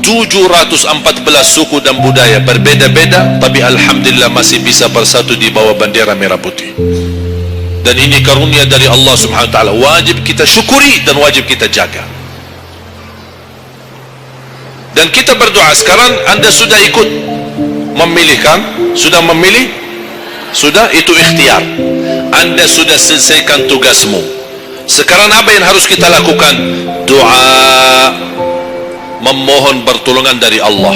714 suku dan budaya berbeda-beda, tapi alhamdulillah masih bisa bersatu di bawah bendera merah putih. Dan ini karunia dari Allah Subhanahu wa taala. Wajib kita syukuri dan wajib kita jaga. Dan kita berdoa. Sekarang Anda sudah ikut memilih kan? Sudah memilih? Sudah, itu ikhtiar. Anda sudah selesaikan tugasmu. Sekarang apa yang harus kita lakukan? Doa, memohon pertolongan dari Allah.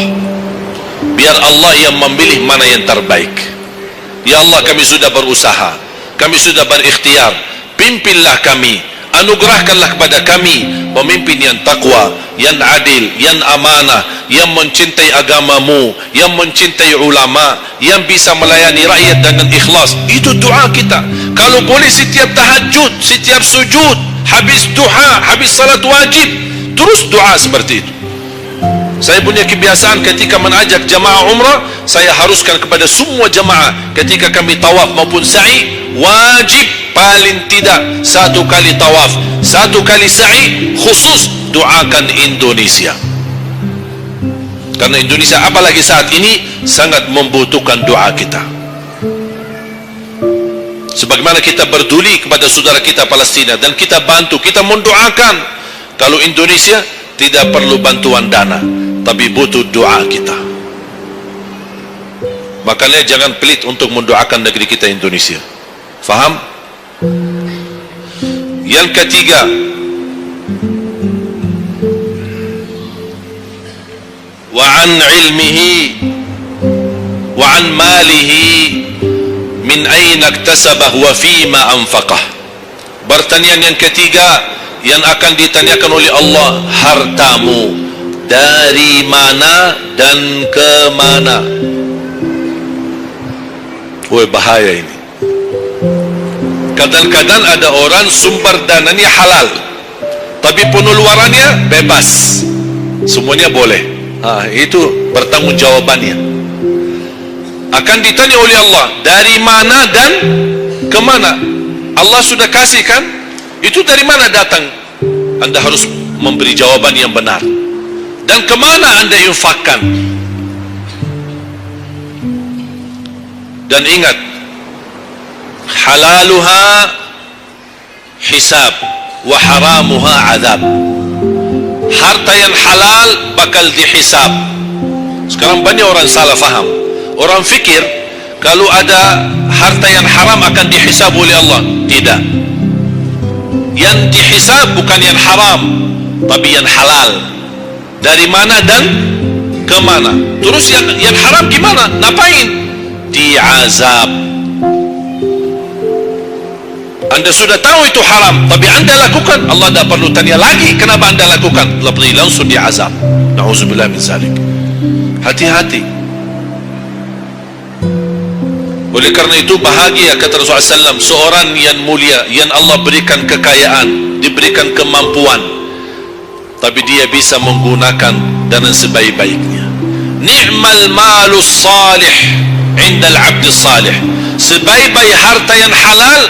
Biar Allah yang memilih mana yang terbaik. Ya Allah, kami sudah berusaha, kami sudah berikhtiar. Pimpinlah kami, anugerahkanlah kepada kami pemimpin yang takwa, yang adil, yang amanah, yang mencintai agamamu, yang mencintai ulama, yang bisa melayani rakyat dengan ikhlas. Itu doa kita. Kalau boleh setiap tahajud, setiap sujud, habis duha, habis salat wajib, terus doa seperti itu. Saya punya kebiasaan ketika mengajak jamaah umrah, saya haruskan kepada semua jamaah ketika kami tawaf maupun sa'i, wajib paling tidak 1 kali tawaf, 1 kali sa'i, khusus doakan Indonesia. Karena Indonesia apalagi saat ini sangat membutuhkan doa kita. Sebagaimana kita peduli kepada saudara kita Palestina dan kita bantu, kita mendoakan. Kalau Indonesia tidak perlu bantuan dana, tapi butuh doa kita. Makanya jangan pelit untuk mendoakan negeri kita Indonesia. Faham? Yang ketiga, wa an ilmihi wa an malihi min aina iktasabah wa fima anfaqah. Pertanyaan yang ketiga yang akan ditanyakan oleh Allah, hartamu dari mana dan ke mana. Woi, bahaya ini. Kadang-kadang ada orang sumber dananya halal, tapi pengeluarannya bebas. Semuanya boleh. Itu pertanggungjawabannya. Akan ditanya oleh Allah, dari mana dan ke mana. Allah sudah kasih kan? Itu dari mana datang? Anda harus memberi jawaban yang benar. Dan kemana Anda infakkan? Dan ingat, halaluha hisab wa haramuha azab. Harta yang halal bakal dihisab. Sekarang banyak orang salah faham. Orang fikir kalau ada harta yang haram akan dihisab oleh Allah. Tidak. Yang dihisab bukan yang haram, tapi yang halal. Dari mana dan ke mana. Terus yang haram gimana? Ngapain? Diazab. Anda sudah tahu itu haram, tapi Anda lakukan, Allah tidak perlu tanya lagi kenapa Anda lakukan. Langsung diazab. Na'udzubillah min zalik. Hati-hati. Oleh karena itu bahagia kata Rasulullah SAW, seorang yang mulia, yang Allah berikan kekayaan, diberikan kemampuan, tapi dia bisa menggunakan dengan sebaik-baiknya. Ni'mal malus salih indal abdi salih. Sebaik-baik harta yang halal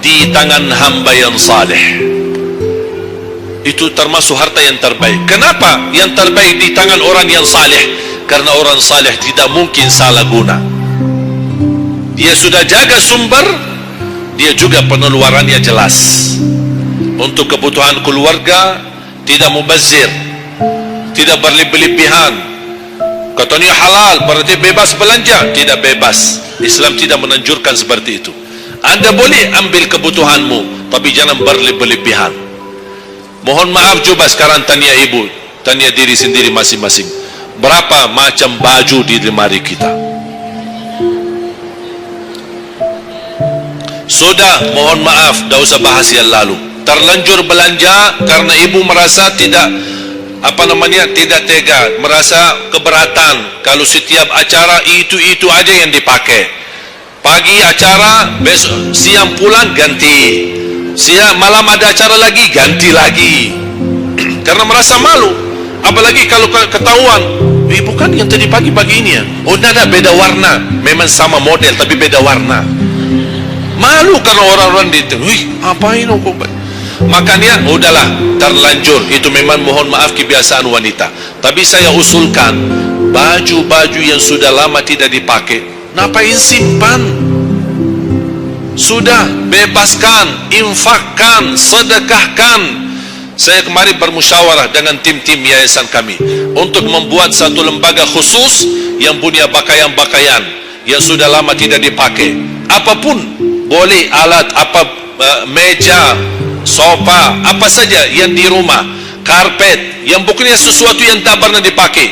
di tangan hamba yang salih. Itu termasuk harta yang terbaik. Kenapa yang terbaik di tangan orang yang salih? Karena orang salih tidak mungkin salah guna. Dia sudah jaga sumber, dia juga pengeluarannya jelas. Untuk kebutuhan keluarga tidak mubazir, tidak berlebih-lebihan. Katanya halal, berarti bebas belanja. Tidak bebas. Islam tidak menanjurkan seperti itu. Anda boleh ambil kebutuhanmu, tapi jangan berlebih-lebihan. Mohon maaf, coba sekarang tanya ibu, tanya diri sendiri masing-masing. Berapa macam baju di lemari kita? Sudah, mohon maaf, dah usah bahas yang lalu. Terlanjur belanja karena ibu merasa tidak tidak tega, merasa keberatan kalau setiap acara itu aja yang dipakai. Pagi acara, besok siang pulang ganti, siang malam ada acara lagi ganti lagi. Karena merasa malu. Apalagi kalau ketahuan, bukan yang tadi pagi ini ya. Oh, ada beda warna. Memang sama model tapi beda warna. Malu karena orang-orang itu, apain kok? Makanya udahlah, terlanjur. Itu memang mohon maaf kebiasaan wanita. Tapi saya usulkan, baju-baju yang sudah lama tidak dipakai, ngapain simpan? Sudah, bebaskan, infakkan, sedekahkan. Saya kemarin bermusyawarah dengan tim-tim yayasan kami untuk membuat satu lembaga khusus yang punya pakaian-pakaian yang sudah lama tidak dipakai. Apapun boleh, alat meja, sofa, apa saja yang di rumah, karpet, yang bukannya sesuatu yang tak pernah dipakai,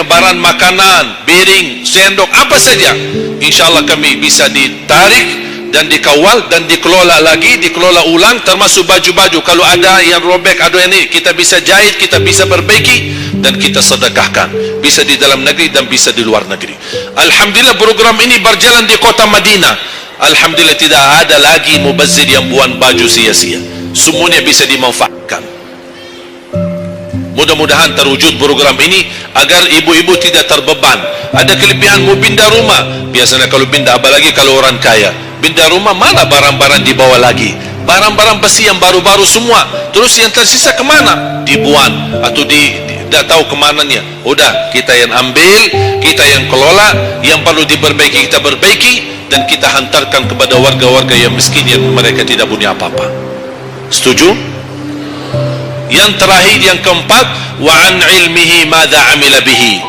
barang makanan, piring, sendok, apa saja, insya Allah kami bisa ditarik dan dikawal dan dikelola lagi, dikelola ulang, termasuk baju-baju. Kalau ada yang robek, ada yang ini, kita bisa jahit, kita bisa perbaiki dan kita sedekahkan. Bisa di dalam negeri dan bisa di luar negeri. Alhamdulillah program ini berjalan di kota Madinah. Alhamdulillah tidak ada lagi mubazir yang buang baju sia-sia. Semuanya bisa dimanfaatkan. Mudah-mudahan terwujud program ini agar ibu-ibu tidak terbeban. Ada kelebihan mau pindah rumah. Biasanya kalau pindah, apalagi kalau orang kaya, pindah rumah mana barang-barang dibawa lagi? Barang-barang besi yang baru-baru semua. Terus yang tersisa kemana? Dibuang atau tidak tahu kemananya. Udah, kita yang ambil, kita yang kelola. Yang perlu diperbaiki kita perbaiki, dan kita hantarkan kepada warga-warga yang miskin yang mereka tidak punya apa-apa. Setuju? Yang terakhir, yang keempat, wa an ilmihi madza amila bihi.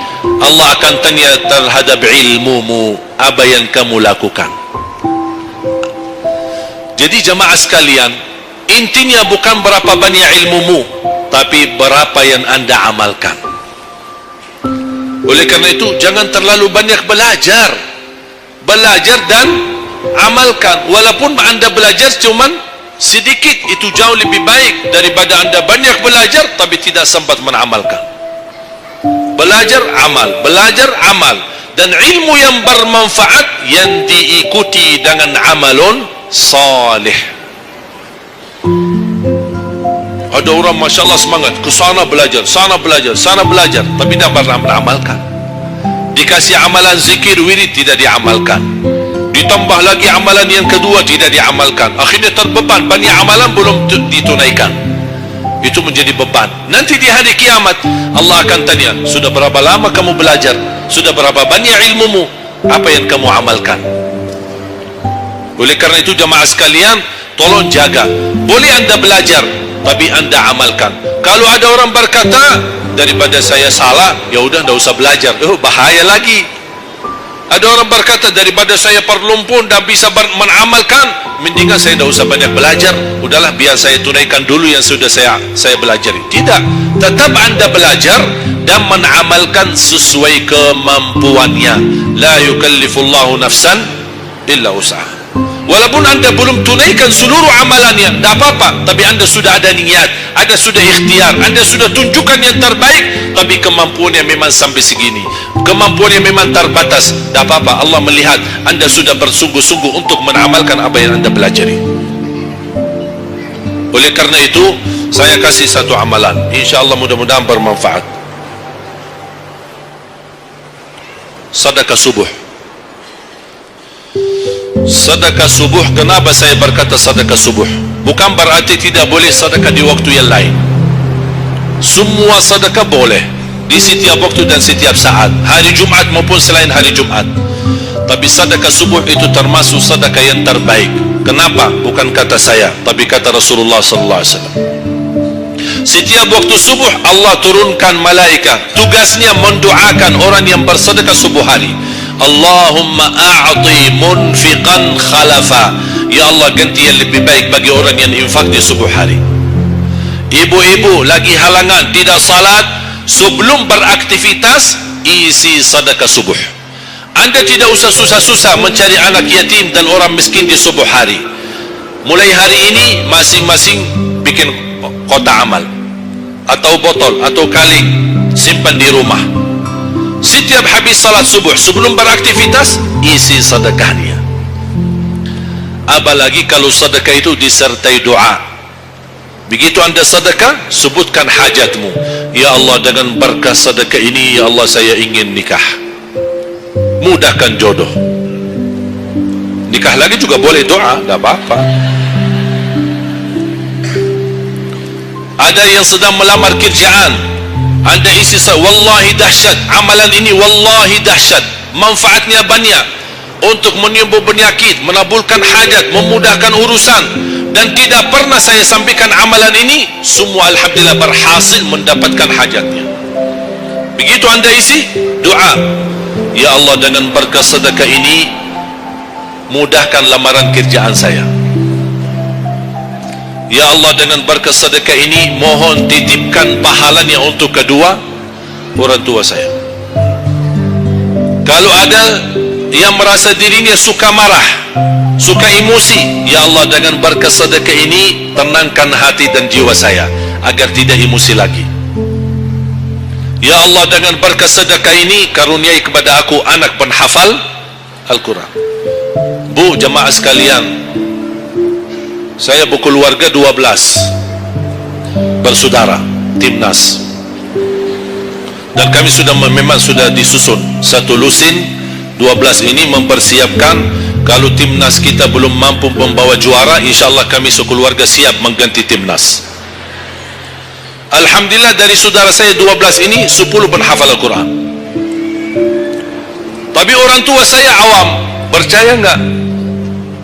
Allah akan tanya terhadap ilmumu, apa yang kamu lakukan. Jadi jemaah sekalian, intinya bukan berapa banyak ilmumu, tapi berapa yang anda amalkan. Oleh karena itu, jangan terlalu banyak belajar. Belajar dan amalkan. Walaupun anda belajar cuman sedikit, itu jauh lebih baik daripada anda banyak belajar tapi tidak sempat mengamalkan. Belajar, amal, belajar, amal. Dan ilmu yang bermanfaat yang diikuti dengan amalun salih. Ada orang Masya Allah semangat, ke sana belajar, sana belajar, sana belajar, tapi tidak pernah mengamalkan. Dikasih amalan zikir, wirid, tidak diamalkan. Ditambah lagi amalan yang kedua, tidak diamalkan. Akhirnya terbeban, banyak amalan belum ditunaikan. Itu menjadi beban. Nanti di hari kiamat Allah akan tanya, sudah berapa lama kamu belajar? Sudah berapa banyak ilmumu? Apa yang kamu amalkan? Oleh karena itu jemaah sekalian, tolong jaga. Boleh anda belajar, tapi anda amalkan. Kalau ada orang berkata, daripada saya salah, ya udah tidak usah belajar. Bahaya lagi. Ada orang berkata, daripada saya perlumpun dan bisa mengamalkan, mendingan saya tidak usah banyak belajar. Udahlah, biar saya tunaikan dulu yang sudah saya belajar. Tidak, tetap anda belajar dan mengamalkan sesuai kemampuannya. La yukallifullahu nafsan illa usaha. Walaupun anda belum tunaikan seluruh amalannya, tidak apa-apa, tapi anda sudah ada niat, anda sudah ikhtiar, anda sudah tunjukkan yang terbaik, tapi kemampuannya memang sampai segini, kemampuannya memang terbatas, tidak apa-apa. Allah melihat anda sudah bersungguh-sungguh untuk mengamalkan apa yang anda pelajari. Oleh karena itu, saya kasih satu amalan, insya Allah mudah-mudahan bermanfaat. Sedekah subuh. Sedekah subuh. Kenapa saya berkata sedekah subuh? Bukan berarti tidak boleh sedekah di waktu yang lain. Semua sedekah boleh di setiap waktu dan setiap saat, hari Jumat maupun selain hari Jumat. Tapi sedekah subuh itu termasuk sedekah yang terbaik. Kenapa? Bukan kata saya, tapi kata Rasulullah sallallahu alaihi wasallam. Setiap waktu subuh Allah turunkan malaikat, tugasnya mendoakan orang yang bersedekah subuh hari. Allahumma a'ti munfiqan khalafa, ya Allah ganti yang lebih baik bagi orang yang infak di subuh hari. Ibu-ibu lagi halangan tidak salat, sebelum beraktivitas isi sedekah subuh. Anda tidak usah susah-susah mencari anak yatim dan orang miskin di subuh hari. Mulai hari ini masing-masing bikin kotak amal atau botol atau kaleng, simpan di rumah. Setiap habis salat subuh sebelum beraktivitas isi sedekahnya. Apalagi kalau sedekah itu disertai doa. Begitu anda sedekah, sebutkan hajatmu. Ya Allah, dengan berkah sedekah ini, ya Allah saya ingin nikah, mudahkan jodoh. Nikah lagi juga boleh doa, tidak apa-apa. Ada yang sedang melamar kerjaan, anda isi wallahi dahsyat amalan ini, wallahi dahsyat, manfaatnya banyak untuk menyembuh penyakit, menabulkan hajat, memudahkan urusan. Dan tidak pernah saya sampaikan amalan ini, semua alhamdulillah berhasil mendapatkan hajatnya. Begitu anda isi doa, ya Allah dengan berkah sedekah ini mudahkan lamaran kerjaan saya. Ya Allah dengan berkah sedekah ini mohon titipkan pahalanya untuk kedua orang tua saya. Kalau ada yang merasa dirinya suka marah, suka emosi, ya Allah dengan berkah sedekah ini tenangkan hati dan jiwa saya agar tidak emosi lagi. Ya Allah dengan berkah sedekah ini karuniai kepada aku anak penghafal Al-Quran. Bu jemaah sekalian, saya berkeluarga 12 bersaudara, timnas, dan kami sudah memang sudah disusun satu lusin. 12 ini mempersiapkan kalau timnas kita belum mampu membawa juara, insyaallah kami sekeluarga siap mengganti timnas. Alhamdulillah dari saudara saya 12 ini 10 penghafal Al-Quran. Tapi orang tua saya awam, percaya enggak?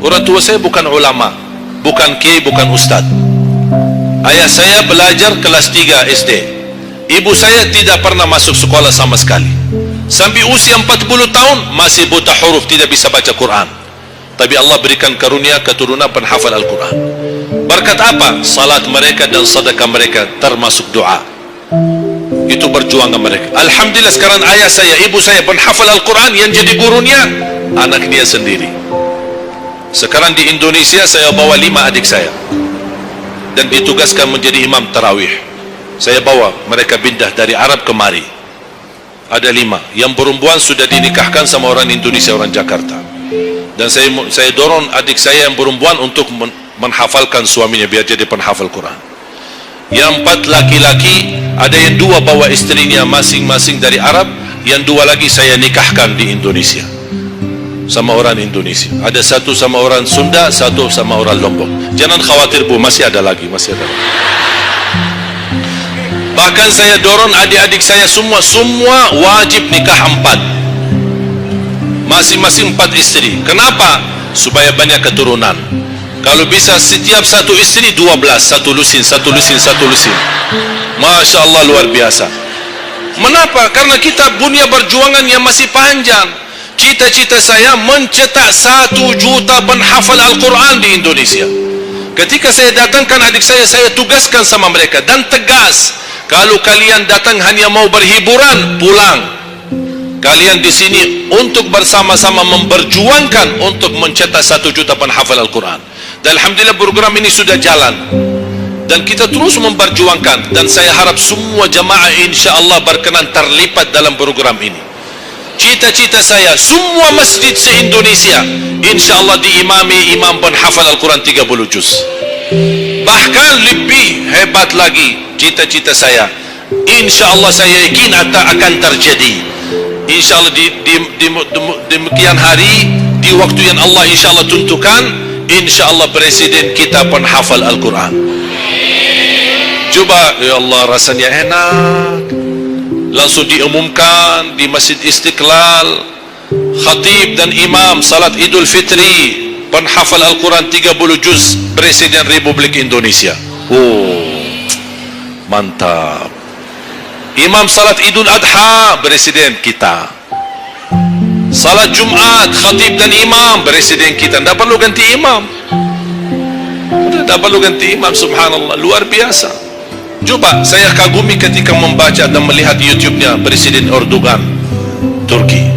Orang tua saya bukan ulama, bukan kiai, bukan ustad. Ayah saya belajar kelas 3 SD. Ibu saya tidak pernah masuk sekolah sama sekali. Sampai usia 40 tahun masih buta huruf, tidak bisa baca Quran. Tapi Allah berikan karunia keturunan penghafal Al-Quran. Berkat apa? Salat mereka dan sedekah mereka termasuk doa. Itu perjuangan mereka. Alhamdulillah sekarang ayah saya, ibu saya penghafal Al-Quran, yang jadi gurunya anak dia sendiri. Sekarang di Indonesia saya bawa 5 adik saya dan ditugaskan menjadi imam tarawih. Saya bawa mereka pindah dari Arab kemari. Ada 5 yang perempuan sudah dinikahkan sama orang Indonesia, orang Jakarta. Dan saya dorong adik saya yang perempuan untuk menghafalkan suaminya biar jadi penghafal Quran. Yang 4 laki-laki, ada yang 2 bawa istrinya masing-masing dari Arab, yang 2 lagi saya nikahkan di Indonesia sama orang Indonesia. Ada 1 sama orang Sunda, 1 sama orang Lombok. Jangan khawatir Bu, masih ada lagi, masih ada lagi. Bahkan saya dorong adik-adik saya semua wajib nikah 4, masing-masing 4 istri. Kenapa? Supaya banyak keturunan. Kalau bisa setiap satu istri 12, satu lusin. Masya Allah luar biasa. Mengapa? Karena kita punya perjuangan yang masih panjang. Cita-cita saya mencetak 1 juta penghafal Al-Quran di Indonesia. Ketika saya datangkan adik saya tugaskan sama mereka dan tegas. Kalau kalian datang hanya mau berhiburan, pulang. Kalian di sini untuk bersama-sama memperjuangkan untuk mencetak 1 juta penghafal Al-Quran. Dan alhamdulillah program ini sudah jalan. Dan kita terus memperjuangkan. Dan saya harap semua jamaah insya-Allah berkenan terlibat dalam program ini. Cita-cita saya semua masjid se-Indonesia insya-Allah diimami imam penghafal Al-Quran 30 juz. Bahkan lebih hebat lagi cita-cita saya, insya-Allah saya yakin akan terjadi. Insya-Allah di demikian hari, di waktu yang Allah insya-Allah tentukan, insya-Allah presiden kita penghafal Al-Quran. Coba ya Allah, rasanya enak. Langsung diumumkan di Masjid Istiqlal, khatib dan imam salat Idul Fitri penghafal Al-Quran 30 juz, Presiden Republik Indonesia. Mantap. Imam salat Idul Adha, presiden kita. Salat Jumat, khatib dan imam, presiden kita. Tak perlu ganti imam. Tak perlu ganti imam, subhanallah. Luar biasa. Coba saya kagumi ketika membaca dan melihat YouTube-nya Presiden Erdogan, Turki.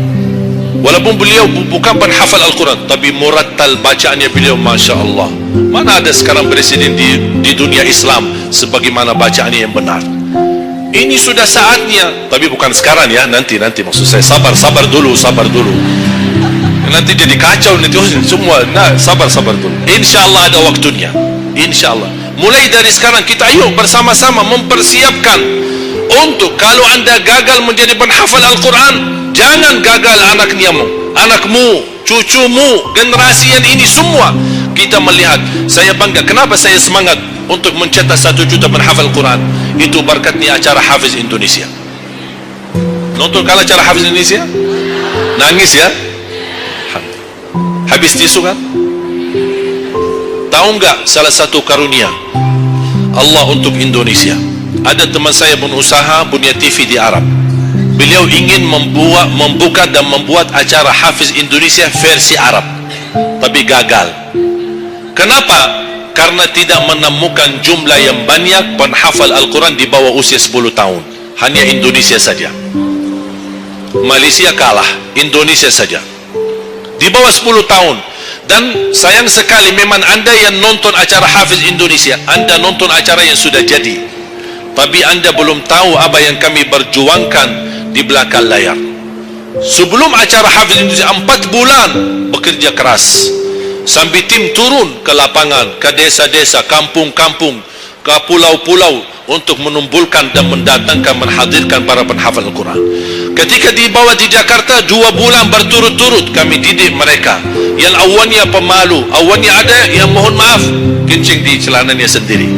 Walaupun beliau bukan penghafal Al-Quran, tapi murattal bacaannya beliau, Masya Allah. Mana ada sekarang presiden di dunia Islam sebagaimana bacaannya yang benar. Ini sudah saatnya, tapi bukan sekarang ya, nanti maksud saya. Sabar dulu. Nanti jadi kacau nanti semua. Nah, sabar dulu. InsyaAllah ada waktunya. InsyaAllah. Mulai dari sekarang kita ayo bersama-sama mempersiapkan untuk kalau anda gagal menjadi penghafal Al-Quran, jangan gagal anakmu, cucumu, generasi yang ini semua. Kita melihat, saya bangga. Kenapa saya semangat untuk mencetak 1 juta penghafal Al-Quran? Itu berkatnya acara Hafiz Indonesia. Nonton kalau acara Hafiz Indonesia? Nangis ya? Habis tisu kan? Tahu enggak salah satu karunia Allah untuk Indonesia? Ada teman saya berusaha punya TV di Arab. Beliau ingin membuka dan membuat acara Hafiz Indonesia versi Arab, tapi gagal. Kenapa? Karena tidak menemukan jumlah yang banyak penghafal Al-Quran di bawah usia 10 tahun. Hanya Indonesia saja. Malaysia kalah, Indonesia saja di bawah 10 tahun. Dan sayang sekali memang anda yang nonton acara Hafiz Indonesia, anda nonton acara yang sudah jadi, tapi anda belum tahu apa yang kami berjuangkan di belakang layar. Sebelum acara Hafiz Indonesia 4 bulan bekerja keras, sampai tim turun ke lapangan, ke desa-desa, kampung-kampung, ke pulau-pulau untuk menumpulkan dan mendatangkan, menghadirkan para penghafal Al-Quran. Ketika dibawa di Jakarta 2 bulan berturut-turut kami didik mereka. Yang awalnya pemalu, awalnya ada yang mohon maaf kencing di celananya sendiri,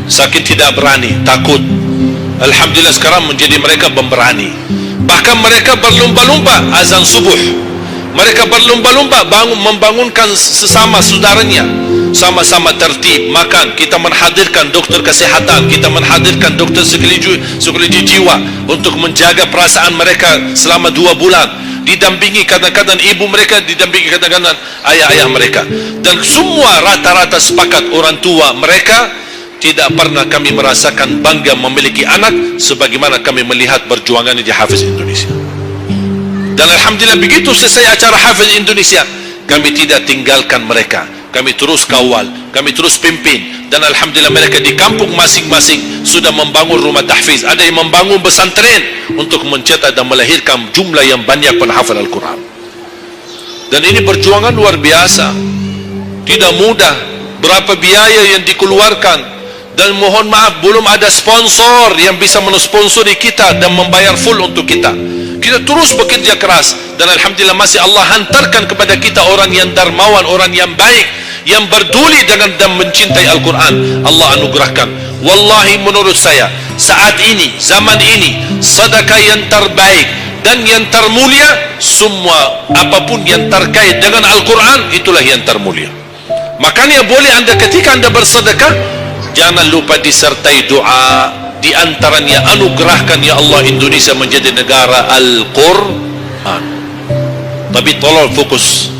sakit tidak berani, takut. Alhamdulillah sekarang menjadi mereka pemberani. Bahkan mereka berlomba-lomba azan subuh. Mereka berlomba-lomba membangunkan sesama saudaranya. Sama-sama tertib makan. Kita menghadirkan dokter kesehatan, kita menghadirkan dokter psikologi jiwa untuk menjaga perasaan mereka selama 2 bulan. Didampingi kadang-kadang ibu mereka, didampingi kadang-kadang ayah-ayah mereka. Dan semua rata-rata sepakat orang tua mereka tidak pernah kami merasakan bangga memiliki anak sebagaimana kami melihat perjuangannya di Hafiz Indonesia. Dan alhamdulillah begitu selesai acara Hafiz Indonesia, kami tidak tinggalkan mereka. Kami terus kawal, kami terus pimpin. Dan alhamdulillah mereka di kampung masing-masing sudah membangun rumah tahfiz. Ada yang membangun pesantren untuk mencetak dan melahirkan jumlah yang banyak penghafal Al-Quran. Dan ini perjuangan luar biasa, tidak mudah. Berapa biaya yang dikeluarkan, dan mohon maaf belum ada sponsor yang bisa mensponsori kita dan membayar full untuk kita. Kita terus bekerja keras, dan alhamdulillah masih Allah hantarkan kepada kita orang yang dermawan, orang yang baik, yang berduli dengan dan mencintai Al-Quran. Allah anugerahkan. Wallahi menurut saya saat ini, zaman ini, sedekah yang terbaik dan yang termulia, semua apapun yang terkait dengan Al-Quran, itulah yang termulia. Makanya boleh anda ketika anda bersedekah, jangan lupa disertai doa. Di antaranya anugerahkan ya Allah Indonesia menjadi negara Al-Quran. Tapi tolong fokus.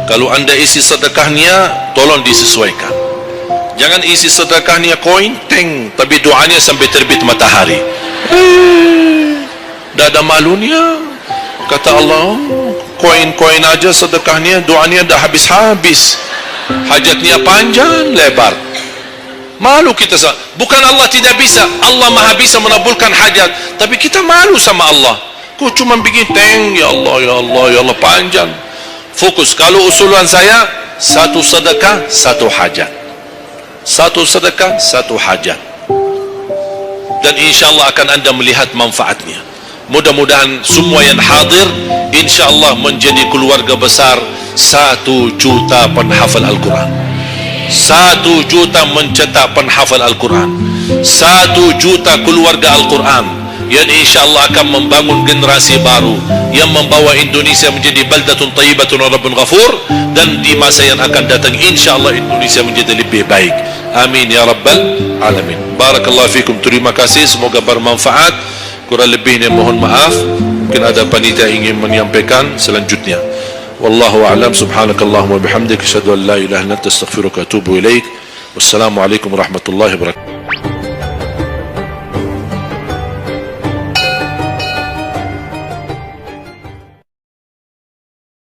Kalau anda isi sedekahnya, tolong disesuaikan. Jangan isi sedekahnya koin, teng, tapi doanya sampai terbit matahari. Dah ada malunya. Kata Allah, koin-koin aja sedekahnya, doanya dah habis-habis. Hajatnya panjang, lebar. Malu kita. Bukan Allah tidak bisa, Allah maha bisa menabulkan hajat, tapi kita malu sama Allah. Kok cuma bikin teng, ya Allah, ya Allah, ya Allah, panjang. Fokus. Kalau usulan saya, 1 sedekah 1 hajat, 1 sedekah 1 hajat, dan insyaAllah akan anda melihat manfaatnya. Mudah-mudahan semua yang hadir insyaAllah menjadi keluarga besar 1 juta penghafal Al-Quran. 1 juta mencetak penghafal Al-Quran, 1 juta keluarga Al-Quran yang insyaAllah akan membangun generasi baru yang membawa Indonesia menjadi baldatun tayyibatun wa rabbun ghafur. Dan di masa yang akan datang insyaAllah Indonesia menjadi lebih baik. Amin ya rabbal alamin. Barakallahu fikum. Terima kasih, semoga bermanfaat. Kurang lebihnya mohon maaf. Mungkin ada panitia ingin menyampaikan selanjutnya. Wallahu a'lam. Subhanakallahumma bihamdik, asyhadu an la ilaha illa anta, astaghfiruka wa atubu ilaik. Wassalamualaikum warahmatullahi wabarakatuh.